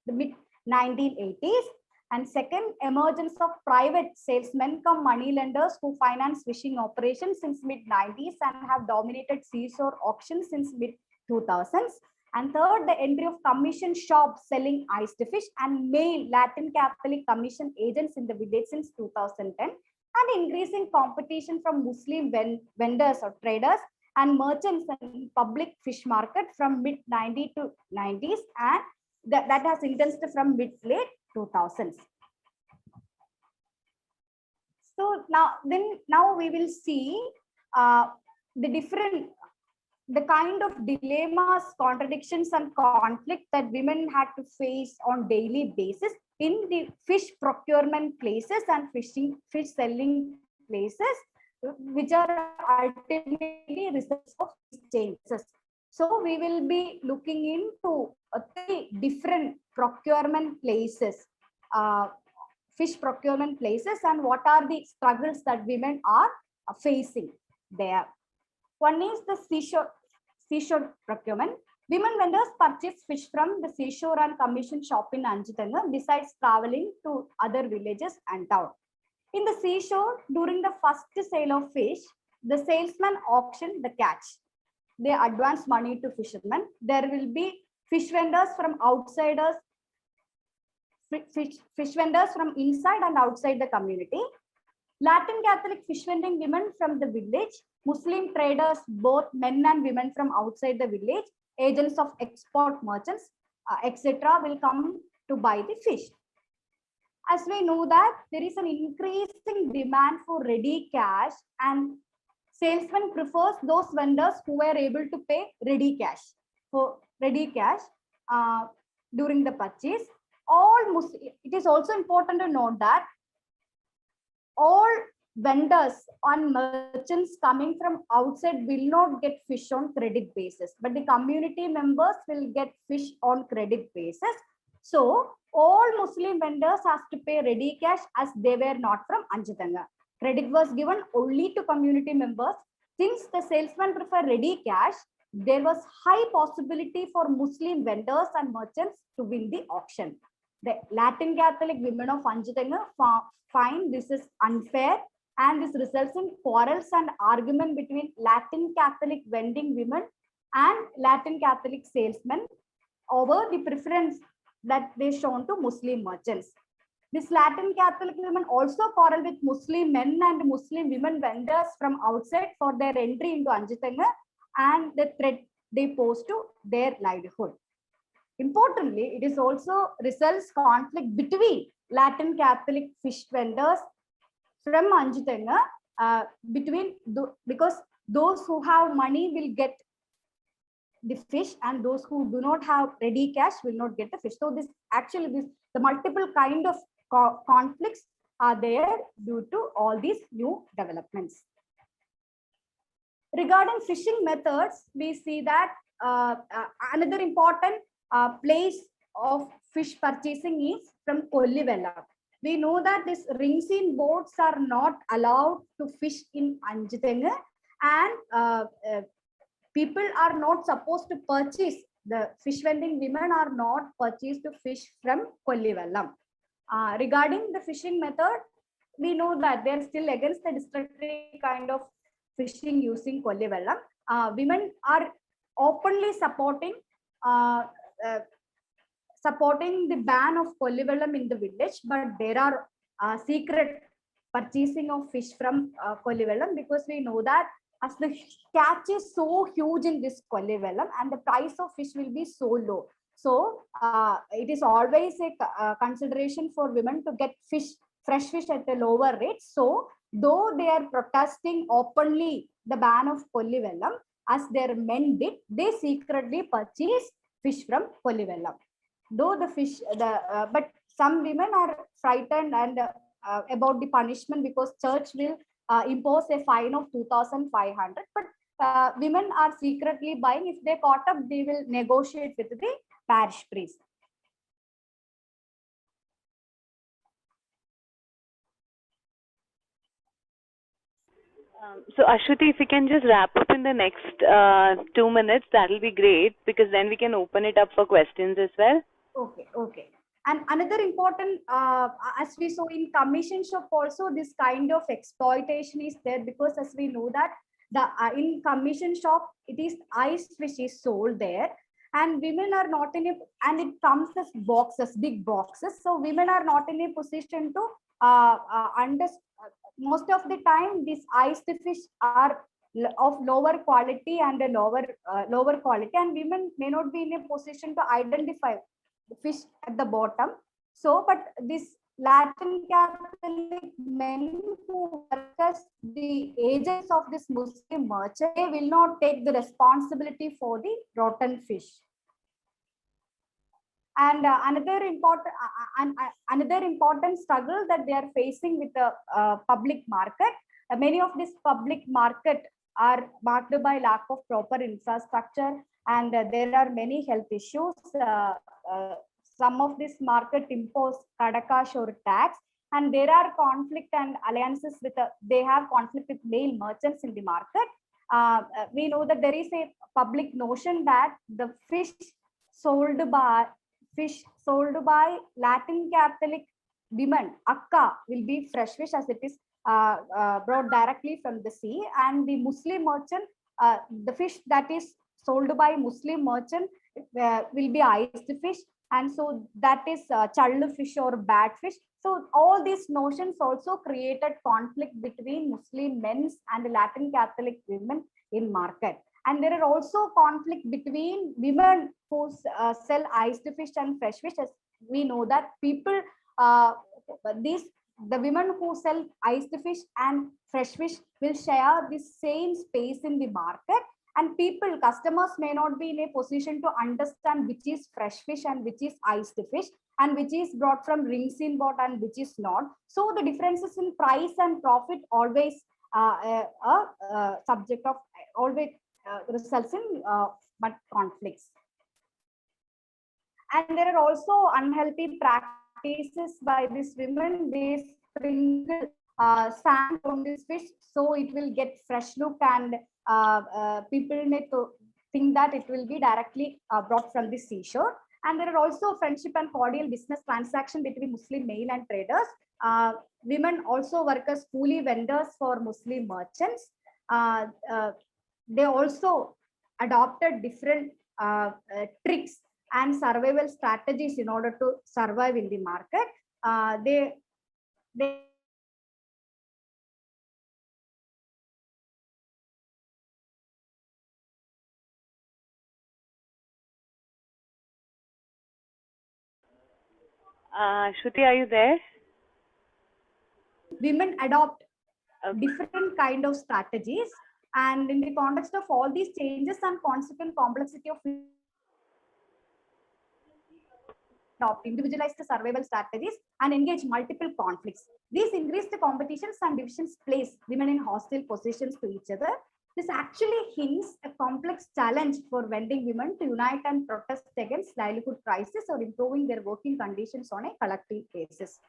the mid 1980s. And second, emergence of private salesmen come money lenders who finance fishing operations since mid 90s and have dominated seashore auctions since mid 2000s. And third, the entry of commission shops selling iced fish and male Latin Catholic commission agents in the village since 2010, and increasing competition from Muslim vendors or traders and merchants in public fish market from mid 90s to 90s, and that has intensified from mid late 2000s. So now we will see the kind of dilemmas, contradictions, and conflict that women had to face on daily basis in the fish procurement places and fish selling places, which are ultimately results of changes. So we will be looking into 3 different procurement places, fish procurement places, and what are the struggles that women are facing there. One is the seashore procurement. Women vendors purchase fish from the seashore and commission shop in Anjitanga besides traveling to other villages and town. In the seashore, during the first sale of fish, the salesman auctioned the catch. they advance money to fishermen. There will be fish vendors from outsiders, fish vendors from inside and outside the community. Latin Catholic fish vending women from the village, Muslim traders, both men and women from outside the village, agents of export merchants, etc. will come to buy the fish. As we know that there is an increasing demand for ready cash, and salesman prefers those vendors who are able to pay ready cash during the purchase. It is also important to note that all vendors and merchants coming from outside will not get fish on credit basis, but the community members will get fish on credit basis. So all Muslim vendors have to pay ready cash as they were not from Anjutanga. Credit was given only to community members. Since the salesman prefer ready cash, there was high possibility for Muslim vendors and merchants to win the auction. The Latin Catholic women of Anjutanga find this is unfair, and this results in quarrels and argument between Latin Catholic vending women and Latin Catholic salesmen over the preference that they shown to Muslim merchants. This Latin Catholic women also quarrel with Muslim men and Muslim women vendors from outside for their entry into Anjutanga and the threat they pose to their livelihood. Importantly, it is also results conflict between Latin Catholic fish vendors from Anjutanga because those who have money will get the fish and those who do not have ready cash will not get the fish. So the multiple kind of conflicts are there due to all these new developments. Regarding fishing methods, we see that another important place of fish purchasing is from Kollivellam. We know that these ring-seen boats are not allowed to fish in Anjutanga, and people are not supposed to purchase, the fish vending women are not purchased to fish from Kollivellam. Regarding the fishing method, we know that they are still against the destructive kind of fishing using Kollivellam. Women are openly supporting the ban of Kollivellam in the village, but there are secret purchasing of fish from Kollivellam, because we know that as the catch is so huge in this Kollivellam and the price of fish will be so low. So it is always a consideration for women to get fresh fish at a lower rate. So though they are protesting openly the ban of Kollivellam, as their men did, they secretly purchase fish from Kollivellam. Though the fish, but some women are frightened and about the punishment, because church will impose a fine of 2,500. But women are secretly buying. If they caught up, they will negotiate with the parish priest. So Ashwati, if you can just wrap up in the next 2 minutes, that will be great, because then we can open it up for questions as well. Okay. And another important, as we saw in commission shop also, this kind of exploitation is there, because as we know that in commission shop, it is ice fish is sold there, and women are not in a, and it comes as boxes, big boxes. So women are not in a position to understand. Most of the time, these iced fish are of lower quality and a lower quality, and women may not be in a position to identify the fish at the bottom. So, but this Latin Catholic men who work as the agents of this Muslim merchant, they will not take the responsibility for the rotten fish. And another important struggle that they are facing with the public market. Many of this public market are marked by lack of proper infrastructure, and there are many health issues. Some of this market impose kadakash or tax, and there are conflict and alliances with they have conflict with male merchants in the market. We know that there is a public notion that the fish sold by Latin Catholic women, akka, will be fresh fish, as it is brought directly from the sea, and the Muslim merchant the fish that is sold by Muslim merchant will be iced fish, and so that is challu fish or bad fish. So all these notions also created conflict between Muslim men and Latin Catholic women in market. And there are also conflict between women who sell iced fish and fresh fish. As we know that people, the women who sell iced fish and fresh fish will share the same space in the market, and people, customers may not be in a position to understand which is fresh fish and which is iced fish, and which is brought from rinsing board and which is not. So the differences in price and profit always subject of always results in but conflicts. And there are also unhealthy practices by these women. They sprinkle sand on this fish so it will get fresh look, and people may think that it will be directly brought from the seashore. And there are also friendship and cordial business transaction between Muslim male and traders. Women also work as coolie vendors for Muslim merchants. They also adopted different tricks and survival strategies in order to survive in the market. They Shruti, are you there? women adopt Okay. different kind of strategies, and in the context of all these changes and consequent complexity of adopt individualized survival strategies and engage multiple conflicts. These increased competitions and divisions place women in hostile positions to each other. This actually hints a complex challenge for vending women to unite and protest against livelihood crisis or improving their working conditions on a collective basis.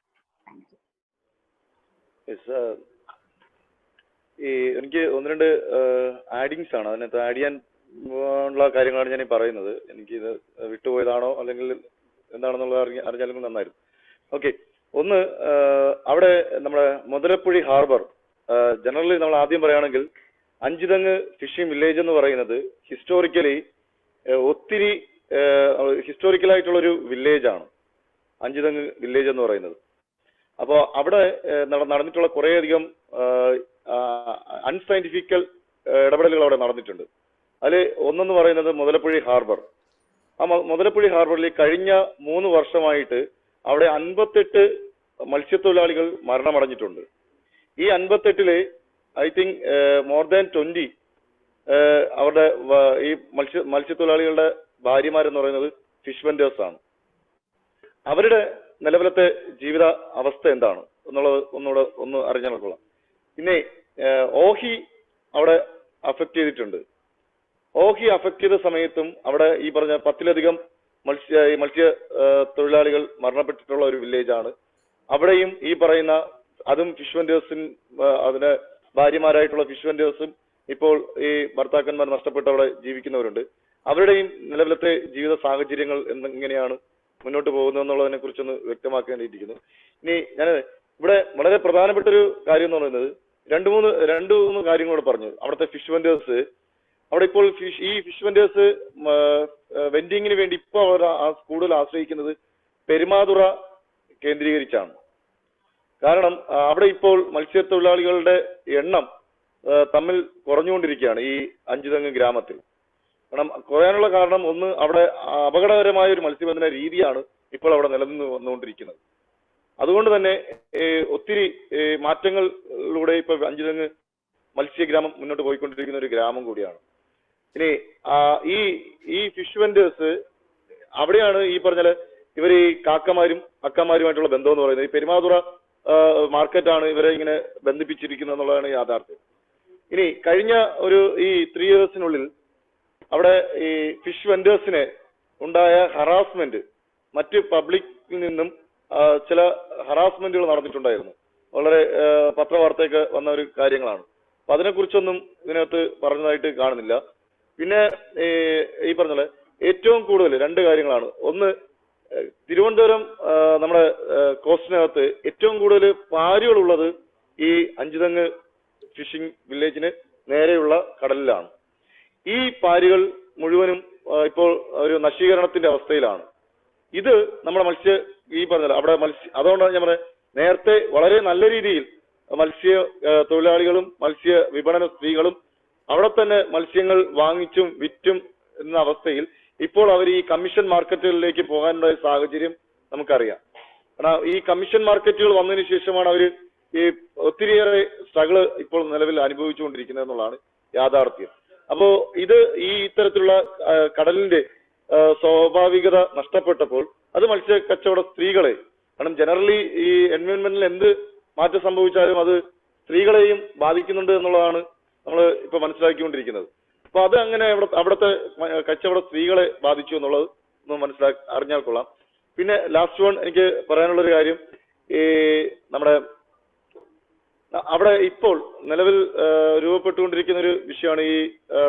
Thank you. Yes, എനിക്ക് ഒന്ന് രണ്ട് ആഡിങ്സ് ആണ് അതിനകത്ത് add ചെയ്യാൻ ഉള്ള കാര്യങ്ങളാണ് ഞാൻ ഈ പറയുന്നത്. എനിക്കിത് വിട്ടുപോയതാണോ അല്ലെങ്കിൽ എന്താണെന്നുള്ളത് അറിഞ്ഞാലും നന്നായിരുന്നു. ഓക്കെ, ഒന്ന് അവിടെ നമ്മുടെ മുതലപ്പുഴി ഹാർബർ, ജനറലി നമ്മൾ ആദ്യം പറയുകയാണെങ്കിൽ അഞ്ചുതെങ്ങ് ഫിഷിംഗ് വില്ലേജ് എന്ന് പറയുന്നത് ഹിസ്റ്റോറിക്കലി ഒത്തിരി ഹിസ്റ്റോറിക്കലായിട്ടുള്ളൊരു വില്ലേജാണ് അഞ്ചുതെങ്ങ് വില്ലേജ് എന്ന് പറയുന്നത്. അപ്പോൾ അവിടെ നടന്നിട്ടുള്ള കുറേയധികം അൺസയന്റിഫിക്കൽ ഇടപെടലുകൾ അവിടെ നടന്നിട്ടുണ്ട്. അതിൽ ഒന്നെന്ന് പറയുന്നത് മുതലപ്പുഴി ഹാർബർ. ആ മുതലപ്പുഴി ഹാർബറിൽ കഴിഞ്ഞ 3 വർഷമായിട്ട് അവിടെ 58 മത്സ്യത്തൊഴിലാളികൾ മരണമടഞ്ഞിട്ടുണ്ട്. ഈ 58-ല് ഐ തിങ്ക് മോർ ദാൻ 20 അവരുടെ ഈ മത്സ്യത്തൊഴിലാളികളുടെ ഭാര്യമാരെന്ന് പറയുന്നത് ഫിഷ് വെൻഡേഴ്സ് ആണ്. അവരുടെ നിലവിലത്തെ ജീവിത അവസ്ഥ എന്താണ് എന്നുള്ളത് ഒന്ന് അറിഞ്ഞാൽ കൊള്ളാം. പിന്നെ ഓഹി അവിടെ അഫക്റ്റ് ചെയ്തിട്ടുണ്ട്. ഓഹി അഫക്റ്റ് ചെയ്ത സമയത്തും അവിടെ ഈ പറഞ്ഞ 10-ലധികം മത്സ്യ തൊഴിലാളികൾ മരണപ്പെട്ടിട്ടുള്ള ഒരു വില്ലേജാണ്. അവിടെയും ഈ പറയുന്ന അതും ഫിഷ് വെൻഡേഴ്സും അതിന് ഭാര്യമാരായിട്ടുള്ള ഫിഷ് വെൻഡേഴ്സും ഇപ്പോൾ ഈ ഭർത്താക്കന്മാർ നഷ്ടപ്പെട്ട് അവിടെ ജീവിക്കുന്നവരുണ്ട്. അവരുടെയും നിലവിലത്തെ ജീവിത സാഹചര്യങ്ങൾ എങ്ങനെയാണ് മുന്നോട്ട് പോകുന്നത് എന്നുള്ളതിനെ കുറിച്ചൊന്ന് വ്യക്തമാക്കേണ്ടിയിരിക്കുന്നു. ഇനി ഞാൻ ഇവിടെ വളരെ പ്രധാനപ്പെട്ട ഒരു കാര്യം എന്ന് പറയുന്നത് രണ്ട് മൂന്ന് കാര്യങ്ങളോട് പറഞ്ഞു. അവിടുത്തെ ഫിഷ് വെൻഡേഴ്സ് അവിടെ ഇപ്പോൾ ഈ ഫിഷ് വെൻഡേഴ്സ് വെൻഡിങ്ങിന് വേണ്ടി ഇപ്പോൾ അവർ കൂടുതൽ ആശ്രയിക്കുന്നത് പെരുമാതുറ കേന്ദ്രീകരിച്ചാണ്. കാരണം അവിടെ ഇപ്പോൾ മത്സ്യത്തൊഴിലാളികളുടെ എണ്ണം തമ്മിൽ കുറഞ്ഞുകൊണ്ടിരിക്കുകയാണ് ഈ അഞ്ചുതെങ്ങ് ഗ്രാമത്തിൽ. കാരണം കുറയാനുള്ള കാരണം ഒന്ന്, അവിടെ അപകടകരമായ ഒരു മത്സ്യബന്ധന രീതിയാണ് ഇപ്പോൾ അവിടെ നിലനിന്ന് വന്നുകൊണ്ടിരിക്കുന്നത്. അതുകൊണ്ട് തന്നെ ഒത്തിരി മാറ്റങ്ങളിലൂടെ ഇപ്പൊ അഞ്ചുതെങ്ങ് മത്സ്യഗ്രാമം മുന്നോട്ട് പോയിക്കൊണ്ടിരിക്കുന്ന ഒരു ഗ്രാമം കൂടിയാണ്. ഇനി ഈ ഫിഷ് വെൻഡേഴ്സ് അവിടെയാണ് ഈ പറഞ്ഞാല് ഇവർ ഈ കാക്കമാരും അക്കമാരുമായിട്ടുള്ള ബന്ധം എന്ന് പറയുന്നത്. ഈ പെരുമാതുറ മാർക്കറ്റാണ് ഇവരെ ഇങ്ങനെ ബന്ധിപ്പിച്ചിരിക്കുന്നത് എന്നുള്ളതാണ് യാഥാർത്ഥ്യം. ഇനി കഴിഞ്ഞ ഈ 3 ഇയേഴ്സിനുള്ളിൽ അവിടെ ഈ ഫിഷ് വെൻഡേഴ്സിന് ഉണ്ടായ ഹറാസ്മെന്റ്, മറ്റ് പബ്ലിക്കിൽ നിന്നും ചില ഹറാസ്മെന്റുകൾ നടന്നിട്ടുണ്ടായിരുന്നു. വളരെ പത്രവാർത്തയൊക്കെ വന്ന ഒരു കാര്യങ്ങളാണ്. അപ്പൊ അതിനെക്കുറിച്ചൊന്നും ഇതിനകത്ത് പറഞ്ഞതായിട്ട് കാണുന്നില്ല. പിന്നെ ഈ പറഞ്ഞ ഏറ്റവും കൂടുതൽ 2 കാര്യങ്ങളാണ്. ഒന്ന്, തിരുവനന്തപുരം നമ്മുടെ കോസ്റ്റിനകത്ത് ഏറ്റവും കൂടുതൽ പാരുകളുള്ളത് ഈ അഞ്ചുതെങ്ങ് ഫിഷിംഗ് വില്ലേജിന് നേരെയുള്ള കടലിലാണ്. ഈ പാരുകൾ മുഴുവനും ഇപ്പോൾ ഒരു നശീകരണത്തിന്റെ അവസ്ഥയിലാണ്. ഇത് നമ്മുടെ ഈ പറഞ്ഞല്ലോ അവിടെ അതുകൊണ്ടാണ് ഞാൻ പറയുന്നത്, നേരത്തെ വളരെ നല്ല രീതിയിൽ മത്സ്യ തൊഴിലാളികളും മത്സ്യ വിപണന സ്ത്രീകളും അവിടെ തന്നെ മത്സ്യങ്ങൾ വാങ്ങിച്ചും വിറ്റും എന്ന അവസ്ഥയിൽ ഇപ്പോൾ അവർ ഈ കമ്മീഷൻ മാർക്കറ്റുകളിലേക്ക് പോകാനുള്ള സാഹചര്യം നമുക്കറിയാം. കാരണം ഈ കമ്മീഷൻ മാർക്കറ്റുകൾ വന്നതിന് ശേഷമാണ് അവർ ഈ ഒത്തിരിയേറെ സ്ട്രഗിള് ഇപ്പോൾ നിലവിൽ അനുഭവിച്ചുകൊണ്ടിരിക്കുന്നത് എന്നുള്ളതാണ് യാഥാർത്ഥ്യം. അപ്പോ ഇത് ഈ ഇത്തരത്തിലുള്ള കടലിന്റെ സ്വാഭാവികത നഷ്ടപ്പെട്ടപ്പോൾ അത് മത്സ്യ കച്ചവട സ്ത്രീകളെ, കാരണം ജനറലി ഈ എൻവയോൺമെന്റിൽ എന്ത് മാറ്റം സംഭവിച്ചാലും അത് സ്ത്രീകളെയും ബാധിക്കുന്നുണ്ട് എന്നുള്ളതാണ് നമ്മൾ ഇപ്പൊ മനസ്സിലാക്കിക്കൊണ്ടിരിക്കുന്നത്. അപ്പൊ അത് അങ്ങനെ അവിടുത്തെ കച്ചവട സ്ത്രീകളെ ബാധിച്ചു എന്നുള്ളത് ഒന്ന് അറിഞ്ഞാൽ കൊള്ളാം. പിന്നെ ലാസ്റ്റ് വൺ എനിക്ക് പറയാനുള്ളൊരു കാര്യം, ഈ നമ്മുടെ അവിടെ ഇപ്പോൾ നിലവിൽ രൂപപ്പെട്ടുകൊണ്ടിരിക്കുന്ന ഒരു വിഷയമാണ് ഈ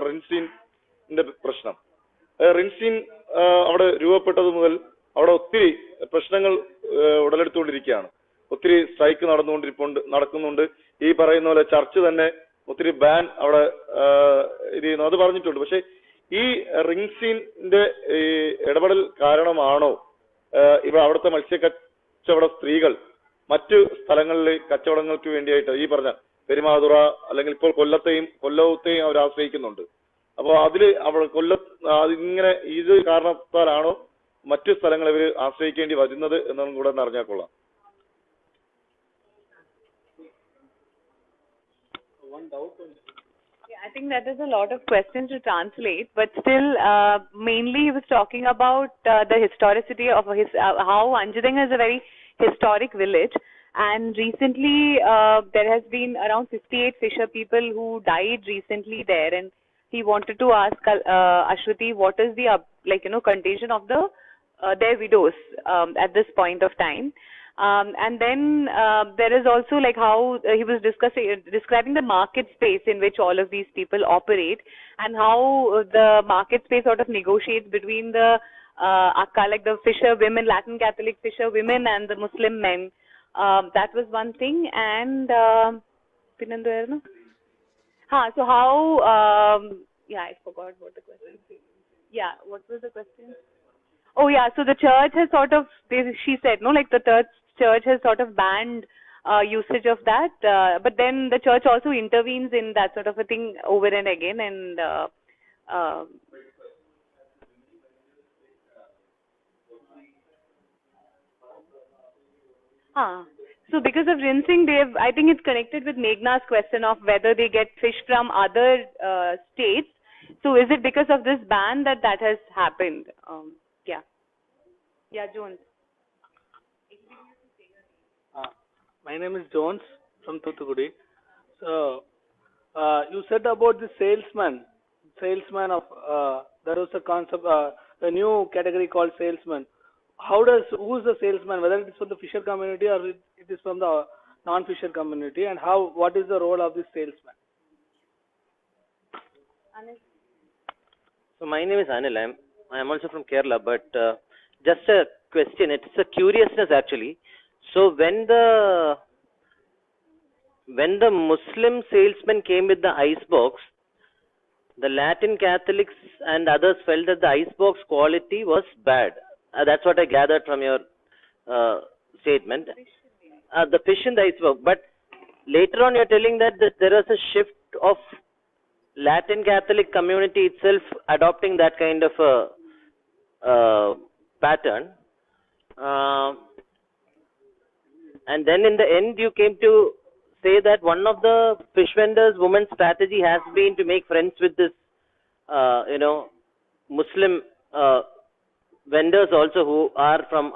റിൻസീന്റെ പ്രശ്നം. റിൻസീൻ അവിടെ രൂപപ്പെട്ടത് മുതൽ അവിടെ ഒത്തിരി പ്രശ്നങ്ങൾ ഉടലെടുത്തുകൊണ്ടിരിക്കുകയാണ്. ഒത്തിരി സ്ട്രൈക്ക് നടക്കുന്നുണ്ട്. ഈ പറയുന്ന പോലെ ചർച്ച് തന്നെ ഒത്തിരി ബാൻ അവിടെ ഇത് ചെയ്യുന്നു, അത് പറഞ്ഞിട്ടുണ്ട്. പക്ഷെ ഈ റിൻസീന്റെ ഈ ഇടപെടൽ കാരണമാണോ ഇവിടെ അവിടുത്തെ മത്സ്യക്കച്ചവട സ്ത്രീകൾ മറ്റു സ്ഥലങ്ങളിൽ കച്ചവടങ്ങൾക്ക് വേണ്ടിയായിട്ട് ഈ പറഞ്ഞ പെരുമാതുറ അല്ലെങ്കിൽ ഇപ്പോൾ കൊല്ലത്തെയും അവർ ആശ്രയിക്കുന്നുണ്ട്. അപ്പോൾ അതില് ഇങ്ങനെ ഇത് കാരണത്താലാണോ മറ്റു സ്ഥലങ്ങൾ ഇവർ ആശ്രയിക്കേണ്ടി വരുന്നത് എന്നതും കൂടെ ഒന്ന് അറിഞ്ഞാൽ കൊള്ളാം. I think that is a lot of questions to translate, but still, mainly he was talking about the historicity of how Anjadinga is a very historic village, and recently there has been around 58 fisher people who died recently there, and he wanted to ask Ashwati what is the condition of their widows at this point of time. And then there is also like how he was describing the market space in which all of these people operate, and how the market space sort of negotiates between the like the fisher women, Latin Catholic fisher women, and the Muslim men. That was one thing. And so how I forgot what the question is. Yeah, what was the question? Oh yeah, so the church has sort of, she said, no, like the church has sort of banned usage of that, but then the church also intervenes in that sort of a thing over and again, and so because of rinsing, I think it's connected with Meghna's question of whether they get fish from other states. So is it because of this ban that has happened? Yeah, Jones. My name is Jones from Thuthukudi. So, you said about the salesman of, there was a concept, a new category called salesman. Who is the salesman, whether it is from the fisher community or it is from the non-fisher community, and what is the role of this salesman? Anil. So my name is Anil. I am also from Kerala, but just a question. It's a curiousness actually. So when the Muslim salesman came with the ice box, the Latin Catholics and others felt that the ice box quality was bad. That's what I gathered from your statement. The fish in the ice box. But later on you're telling that there was a shift of Latin Catholic community itself adopting that kind of a pattern. And then in the end, you came to say that one of the fish vendors' women's strategy has been to make friends with this, Muslim vendors also who are from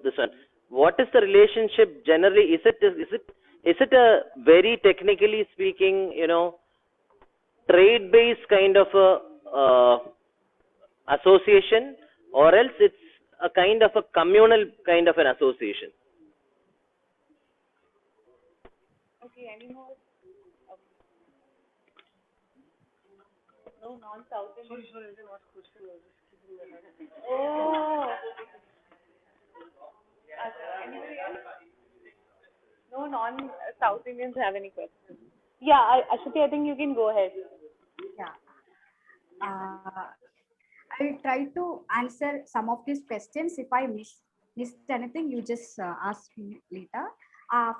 this one. What is the relationship generally? Is it a very technically speaking, trade-based kind of a association, or else it's a kind of a communal kind of an association? Okay, any more? No, non-South Indian. Sorry, what question was this? Oh. Anybody else? No, non-South Indians have any questions? Yeah, Ashwati, I think you can go ahead. Yeah. I will try to answer some of these questions. If I missed anything, you just ask me later.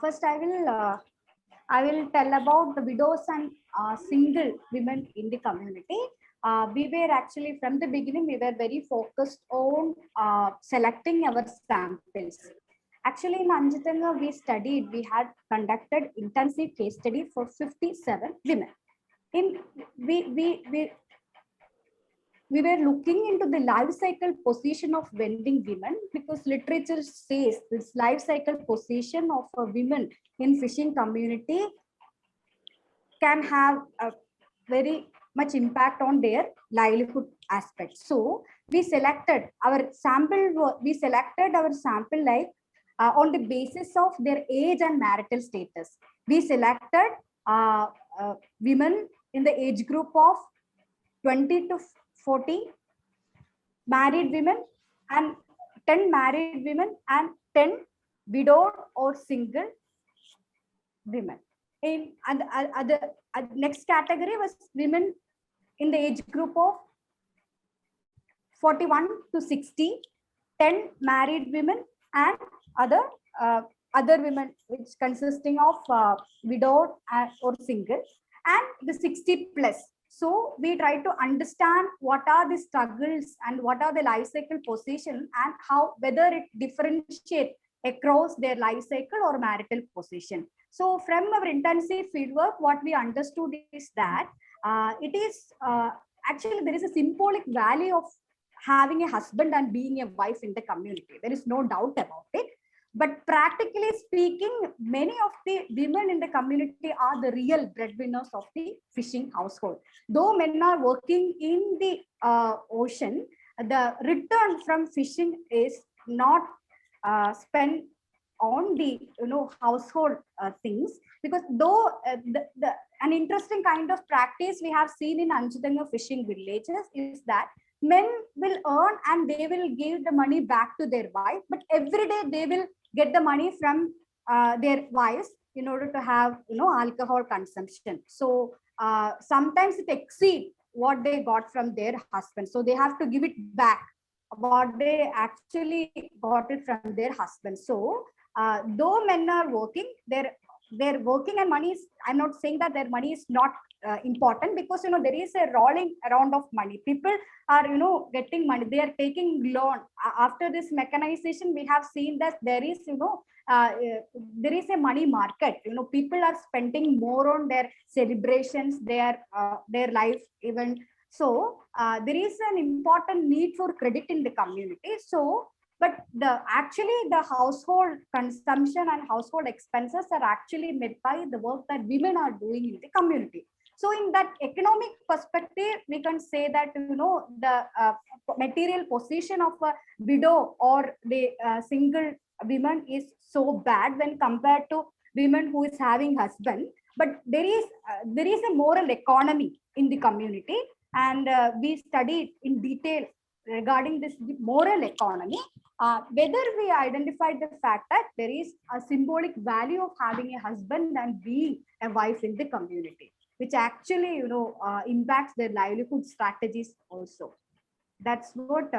First, I will tell about the widows and single women in the community. We were actually from the beginning, we were very focused on selecting our samples. Actually, in Anjitanga, we had conducted intensive case study for 57 women. We were looking into the life cycle position of vending women, because literature says this life cycle position of a women in fishing community can have a very much impact on their livelihood aspect. So we selected our sample. We selected our sample like on the basis of their age and marital status. We selected women in the age group of 20 to 40, married women, and 10 married women, and 10 widowed or single women. And the next category was women in the age group of 41 to 60, 10 married women, and other women, which consisting of widowed or single, and the 60 plus. So we try to understand what are the struggles and what are the life cycle position, and how whether it differentiate across their life cycle or marital position. So from our intensive fieldwork, what we understood is that it is actually there is a symbolic value of having a husband and being a wife in the community. There is no doubt about it. But practically speaking, many of the women in the community are the real breadwinners of the fishing household. Though men are working in the ocean, the return from fishing is not spent on the household things, because though an interesting kind of practice we have seen in Anjitanga fishing villages is that men will earn and they will give the money back to their wife, but every day they will get the money from their wives in order to have alcohol consumption. So sometimes it exceeds what they got from their husband, so they have to give it back what they actually got it from their husband. So though men are working, they're working and money is, I'm not saying that their money is not important, because there is a rolling around of money. People are getting money, they are taking loan. After this mechanization, we have seen that there is there is a money market. People are spending more on their celebrations, their life event. So there is an important need for credit in the community. So but actually the household consumption and household expenses are actually met by the work that women are doing in the community. So in that economic perspective, we can say that the material position of a widow or the single woman is so bad when compared to women who is having husband. But there is a moral economy in the community, and we studied in detail regarding this moral economy. Whether we identified the fact that there is a symbolic value of having a husband and being a wife in the community, which actually impacts their livelihood strategies also. That's what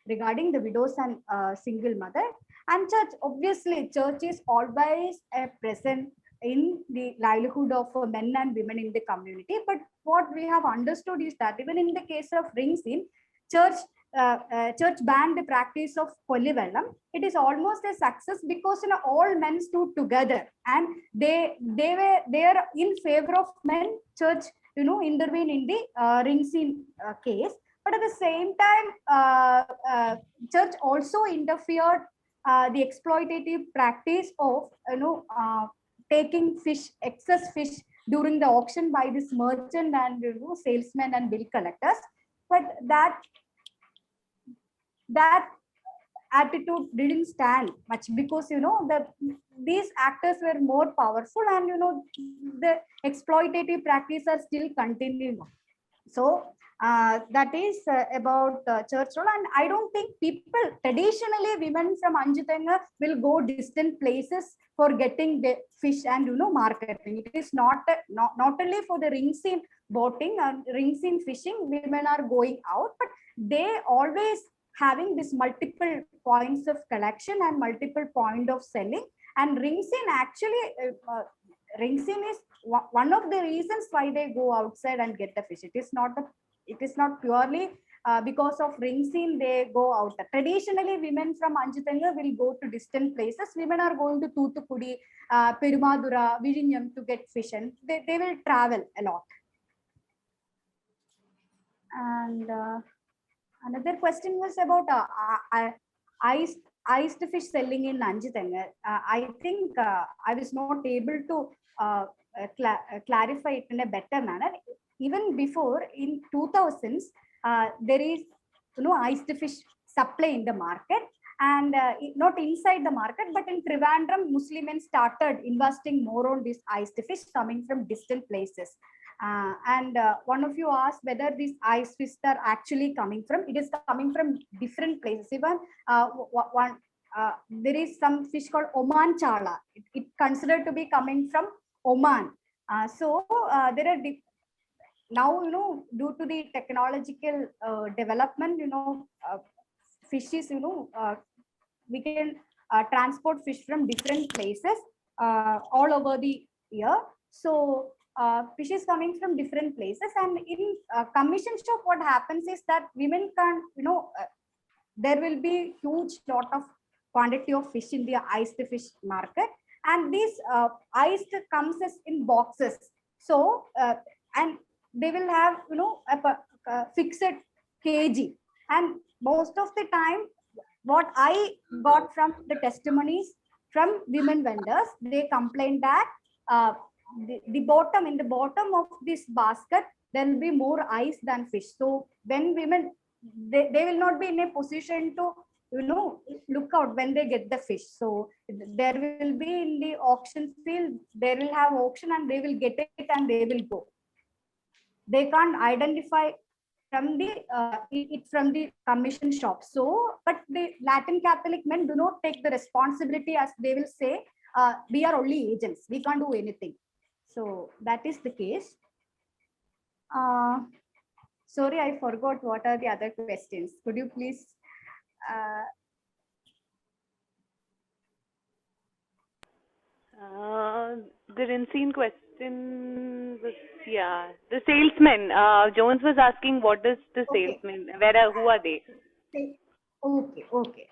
regarding the widows and single mother. And church, obviously church is always present in the livelihood of men and women in the community. But what we have understood is that even in the case of ring sin, church banned the practice of Kollivellam. It is almost a success because all men stood together and they are in favor of men. Church intervene in the ring sin case, but at the same time church also interfered the exploitative practice of taking excess fish during the auction by this merchant and salesmen and bill collectors. But that attitude didn't stand much, because these actors were more powerful, and the exploitative practice are still continuing. So that is about church role, and I don't think people traditionally women from Anjutanga will go distant places for getting the fish and marketing. It is not only for the ring scene boating and ring scene fishing women are going out, but they always having this multiple points of collection and multiple point of selling. And ring scene actually ring scene is one of the reasons why they go outside and get the fish. It is not purely because of ring scene they go out. Traditionally, women from Anjutanga will go to distant places. Women are going to Thoothukudi, Perumadura, Vizhinjam to get fish, and they will travel a lot. And another question was about iced fish selling in Anjutanga. I think I was not able to clarify it in a better manner. Even before in 2000s, there is iced fish supply in the market, and not inside the market, but in Trivandrum, Muslims started investing more on this iced fish coming from distant places. And one of you asked whether these ice fish are actually coming from. It is coming from different places. Even there is some fish called Oman Chala. It considered to be coming from Oman. So there are now, due to the technological development, fishes, we can transport fish from different places all over the year. So fish is coming from different places, and in commission shop, what happens is that women can, there will be huge lot of quantity of fish in the iced fish market, and this iced comes as in boxes. So and they will have a fixed kg, and most of the time what I got from the testimonies from women vendors, they complained that the bottom, in the bottom of this basket there will be more ice than fish. So when women, they will not be in a position to look out when they get the fish. So there will be in the auction field, they will have auction and they will get it and they will go. They can't identify from the from the commission shop. So but the Latin Catholic men do not take the responsibility, as they will say we are only agents, we can't do anything. So that is the case. Sorry, I forgot what are the other questions. Could you please the Rinseen question was, yeah, the salesman. Jones was asking, what is the salesman? Who are they? Okay.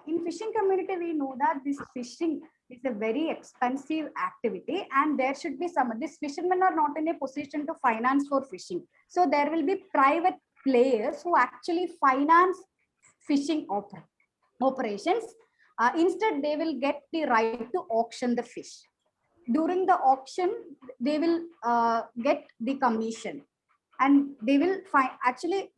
In fishing community, we know that this fishing is a very expensive activity, and there should be some. These fishermen are not in a position to finance for fishing, so there will be private players who actually finance fishing operations. Instead, they will get the right to auction the fish. During the auction, they will get the commission, and they will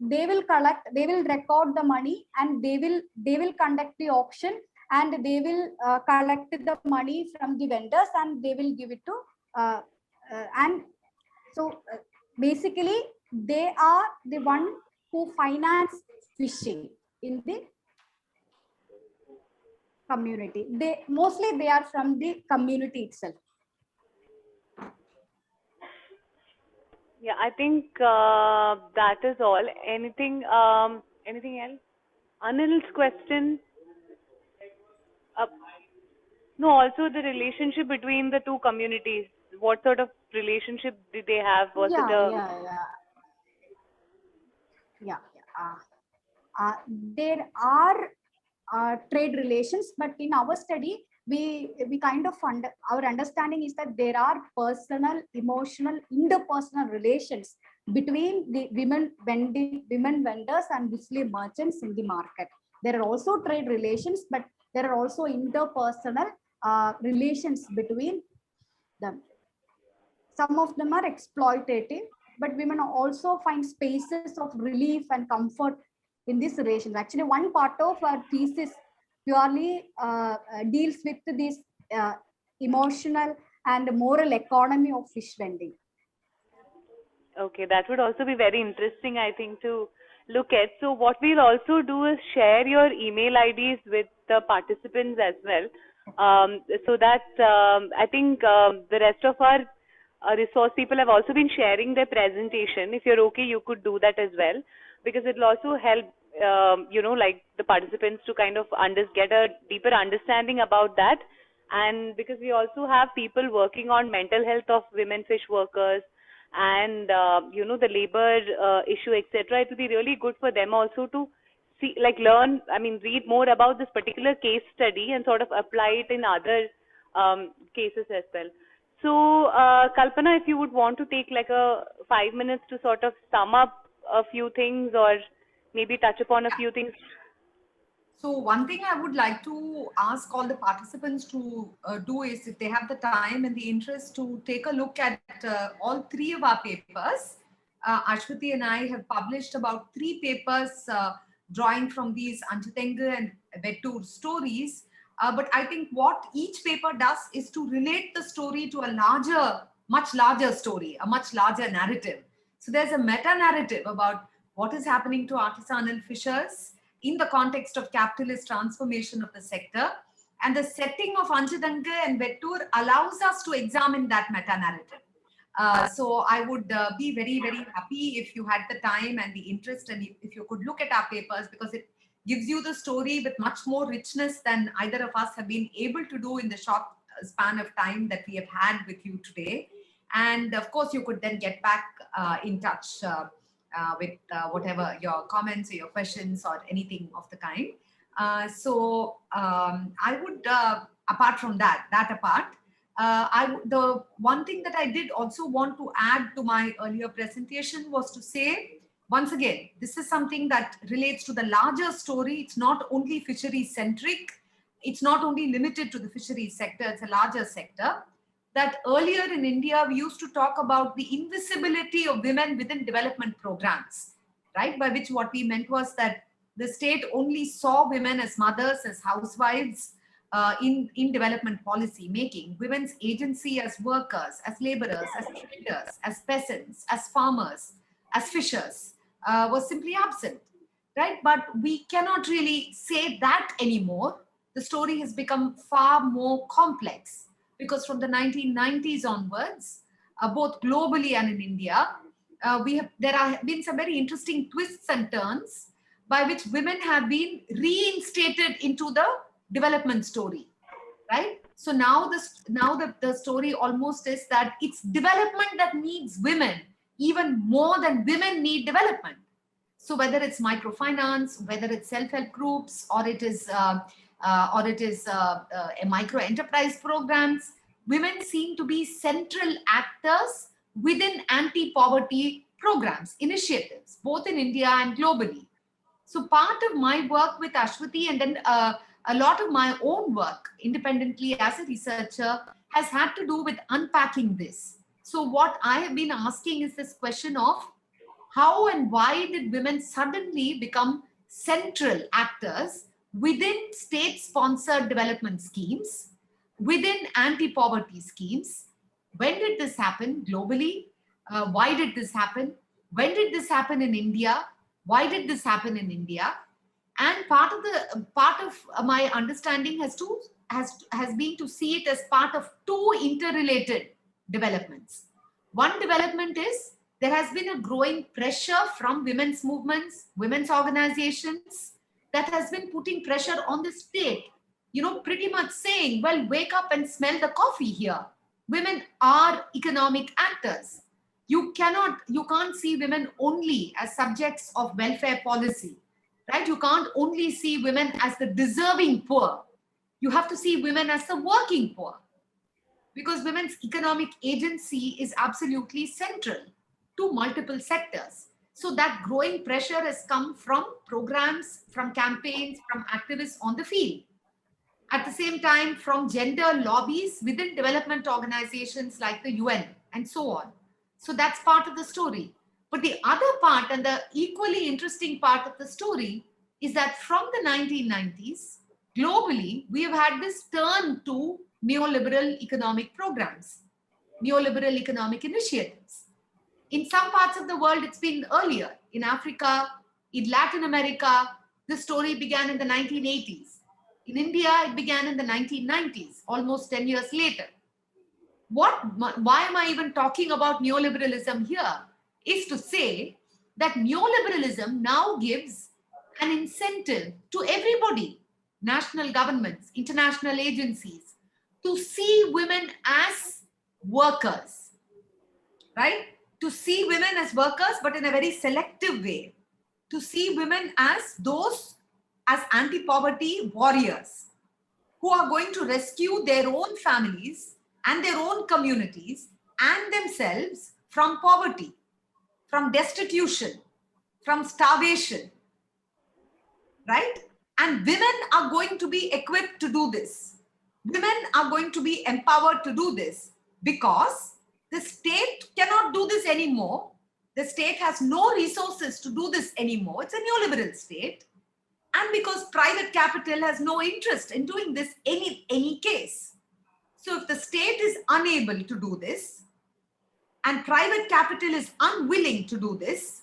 they will collect, they will record the money, and they will conduct the auction, and they will collect the money from the vendors, and they will give it to and so basically they are the one who finance fishing in the community. They are from the community itself. Yeah, I think that is all. Anything else? Anil's question. No, also the relationship between the two communities. What sort of relationship did they have? Was it a... There are trade relations, but in our study, we kind of our understanding is that there are personal, emotional, interpersonal relations between the women vendors and Muslim merchants in the market. There are also trade relations, but there are also interpersonal relations between them. Some of them are exploitative, but women also find spaces of relief and comfort in these relations. Actually, one part of our thesis purely deals with this emotional and moral economy of fish vending. Okay, that would also be very interesting, I think, to look at. So what we'll also do is share your email IDs with the participants as well, so that I think the rest of our resource people have also been sharing their presentation. If you're okay, you could do that as well, because it'll also help, like the participants to kind of get a deeper understanding about that. And because we also have people working on mental health of women fish workers, and the labor issue, etc. It will be really good for them also to see, like, learn, I mean, read more about this particular case study and sort of apply it in other cases as well. So Kalpana, if you would want to take like a 5 minutes to sort of sum up a few things, or maybe touch upon a few things. So one thing I would like to ask all the participants to do is, if they have the time and the interest, to take a look at all three of our papers. Ashwati and I have published about 3 papers drawing from these Anjuthengu and Vettur stories. But I think what each paper does is to relate the story to a larger, much larger story, a much larger narrative. So there's a meta-narrative about what is happening to artisanal fishers in the context of capitalist transformation of the sector. And the setting of Anjuthengu and Vettur allows us to examine that meta-narrative. So I would be very, very happy if you had the time and the interest, and if you could look at our papers, because it gives you the story with much more richness than either of us have been able to do in the short span of time that we have had with you today. And of course, you could then get back in touch with whatever your comments or your questions or anything of the kind. I would, apart from that apart, the one thing that I did also want to add to my earlier presentation was to say, once again, this is something that relates to the larger story. It's not only fisheries centric. It's not only limited to the fisheries sector. It's a larger sector. That earlier in India, we used to talk about the invisibility of women within development programs, right? By which what we meant was that the state only saw women as mothers, as housewives, in development policy making. Women's agency as workers, as laborers, as traders, as peasants, as farmers, as fishers was simply absent, right? But we cannot really say that anymore. The story has become far more complex, because from the 1990s onwards, both globally and in India, there have been some very interesting twists and turns by which women have been reinstated into the development story, right? So now the story almost is that it's development that needs women even more than women need development. So whether it's microfinance, whether it's self-help groups, or it is micro enterprise programs, women seem to be central actors within anti-poverty programs, initiatives, both in India and globally. So part of my work with Ashwati, and then a lot of my own work independently as a researcher, has had to do with unpacking this. So what I have been asking is this question of how and why did women suddenly become central actors within state-sponsored development schemes, within anti-poverty schemes? When did this happen globally? Why did this happen? When did this happen in India? Why did this happen in India? And part of my understanding has been to see it as part of 2 interrelated developments. One development is there has been a growing pressure from women's movements, women's organizations, that has been putting pressure on the state, pretty much saying, well, wake up and smell the coffee here. Women are economic actors. You can't see women only as subjects of welfare policy, right? You can't only see women as the deserving poor. You have to see women as the working poor, because women's economic agency is absolutely central to multiple sectors. So that growing pressure has come from programs, from campaigns, from activists on the field. At the same time, from gender lobbies within development organizations like the UN and so on. So that's part of the story. But the other part, and the equally interesting part of the story, is that from the 1990s, globally, we have had this turn to neoliberal economic programs, neoliberal economic initiatives. In some parts of the world, it's been earlier. In Africa, in Latin America, the story began in the 1980s. In India, it began in the 1990s, almost 10 years later. Why am I even talking about neoliberalism here? Is to say that neoliberalism now gives an incentive to everybody, national governments, international agencies, to see women as workers, right? To see women as workers, but in a very selective way. To see women as those, as anti-poverty warriors who are going to rescue their own families and their own communities and themselves from poverty, from destitution, from starvation, right? And women are going to be equipped to do this. Women are going to be empowered to do this because the state cannot do this anymore. The state has no resources to do this anymore. It's a neoliberal state. And because private capital has no interest in doing this in any case. So if the state is unable to do this and private capital is unwilling to do this,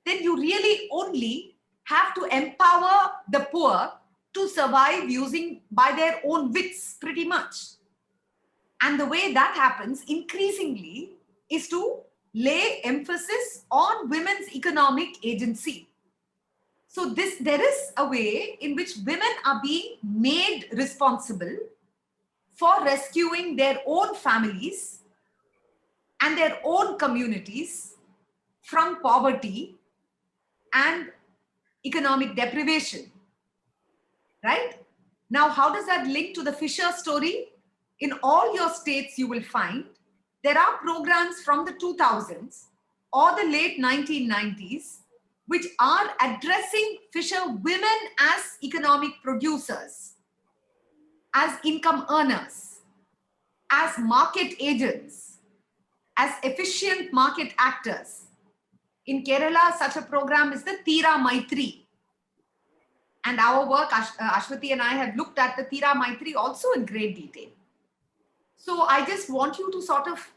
then you really only have to empower the poor to survive using by their own wits pretty much. And the way that happens increasingly is to lay emphasis on women's economic agency. So there is a way in which women are being made responsible for rescuing their own families and their own communities from poverty and economic deprivation, right? Now, how does that link to the Fisher story? In all your states, you will find there are programs from the 2000s or the late 1990s which are addressing Fisher women as economic producers, as income earners, as market agents, as efficient market actors. In Kerala, such a program is the Tira Maitri. And our work, Ashwati and I have looked at the Tira Maitri also in great detail. So I just want you to sort of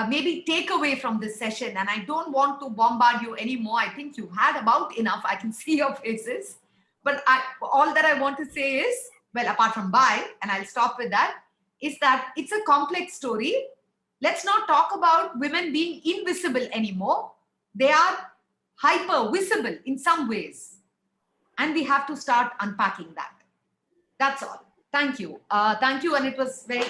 maybe take away from this session, and I don't want to bombard you anymore. I think you had about enough. I can see your faces. But all that I want to say is, well, apart from bye, and I'll stop with that, is that it's a complex story. Let's not talk about women being invisible anymore. They are hyper visible in some ways. And we have to start unpacking that. That's all. Thank you. Thank you. And it was very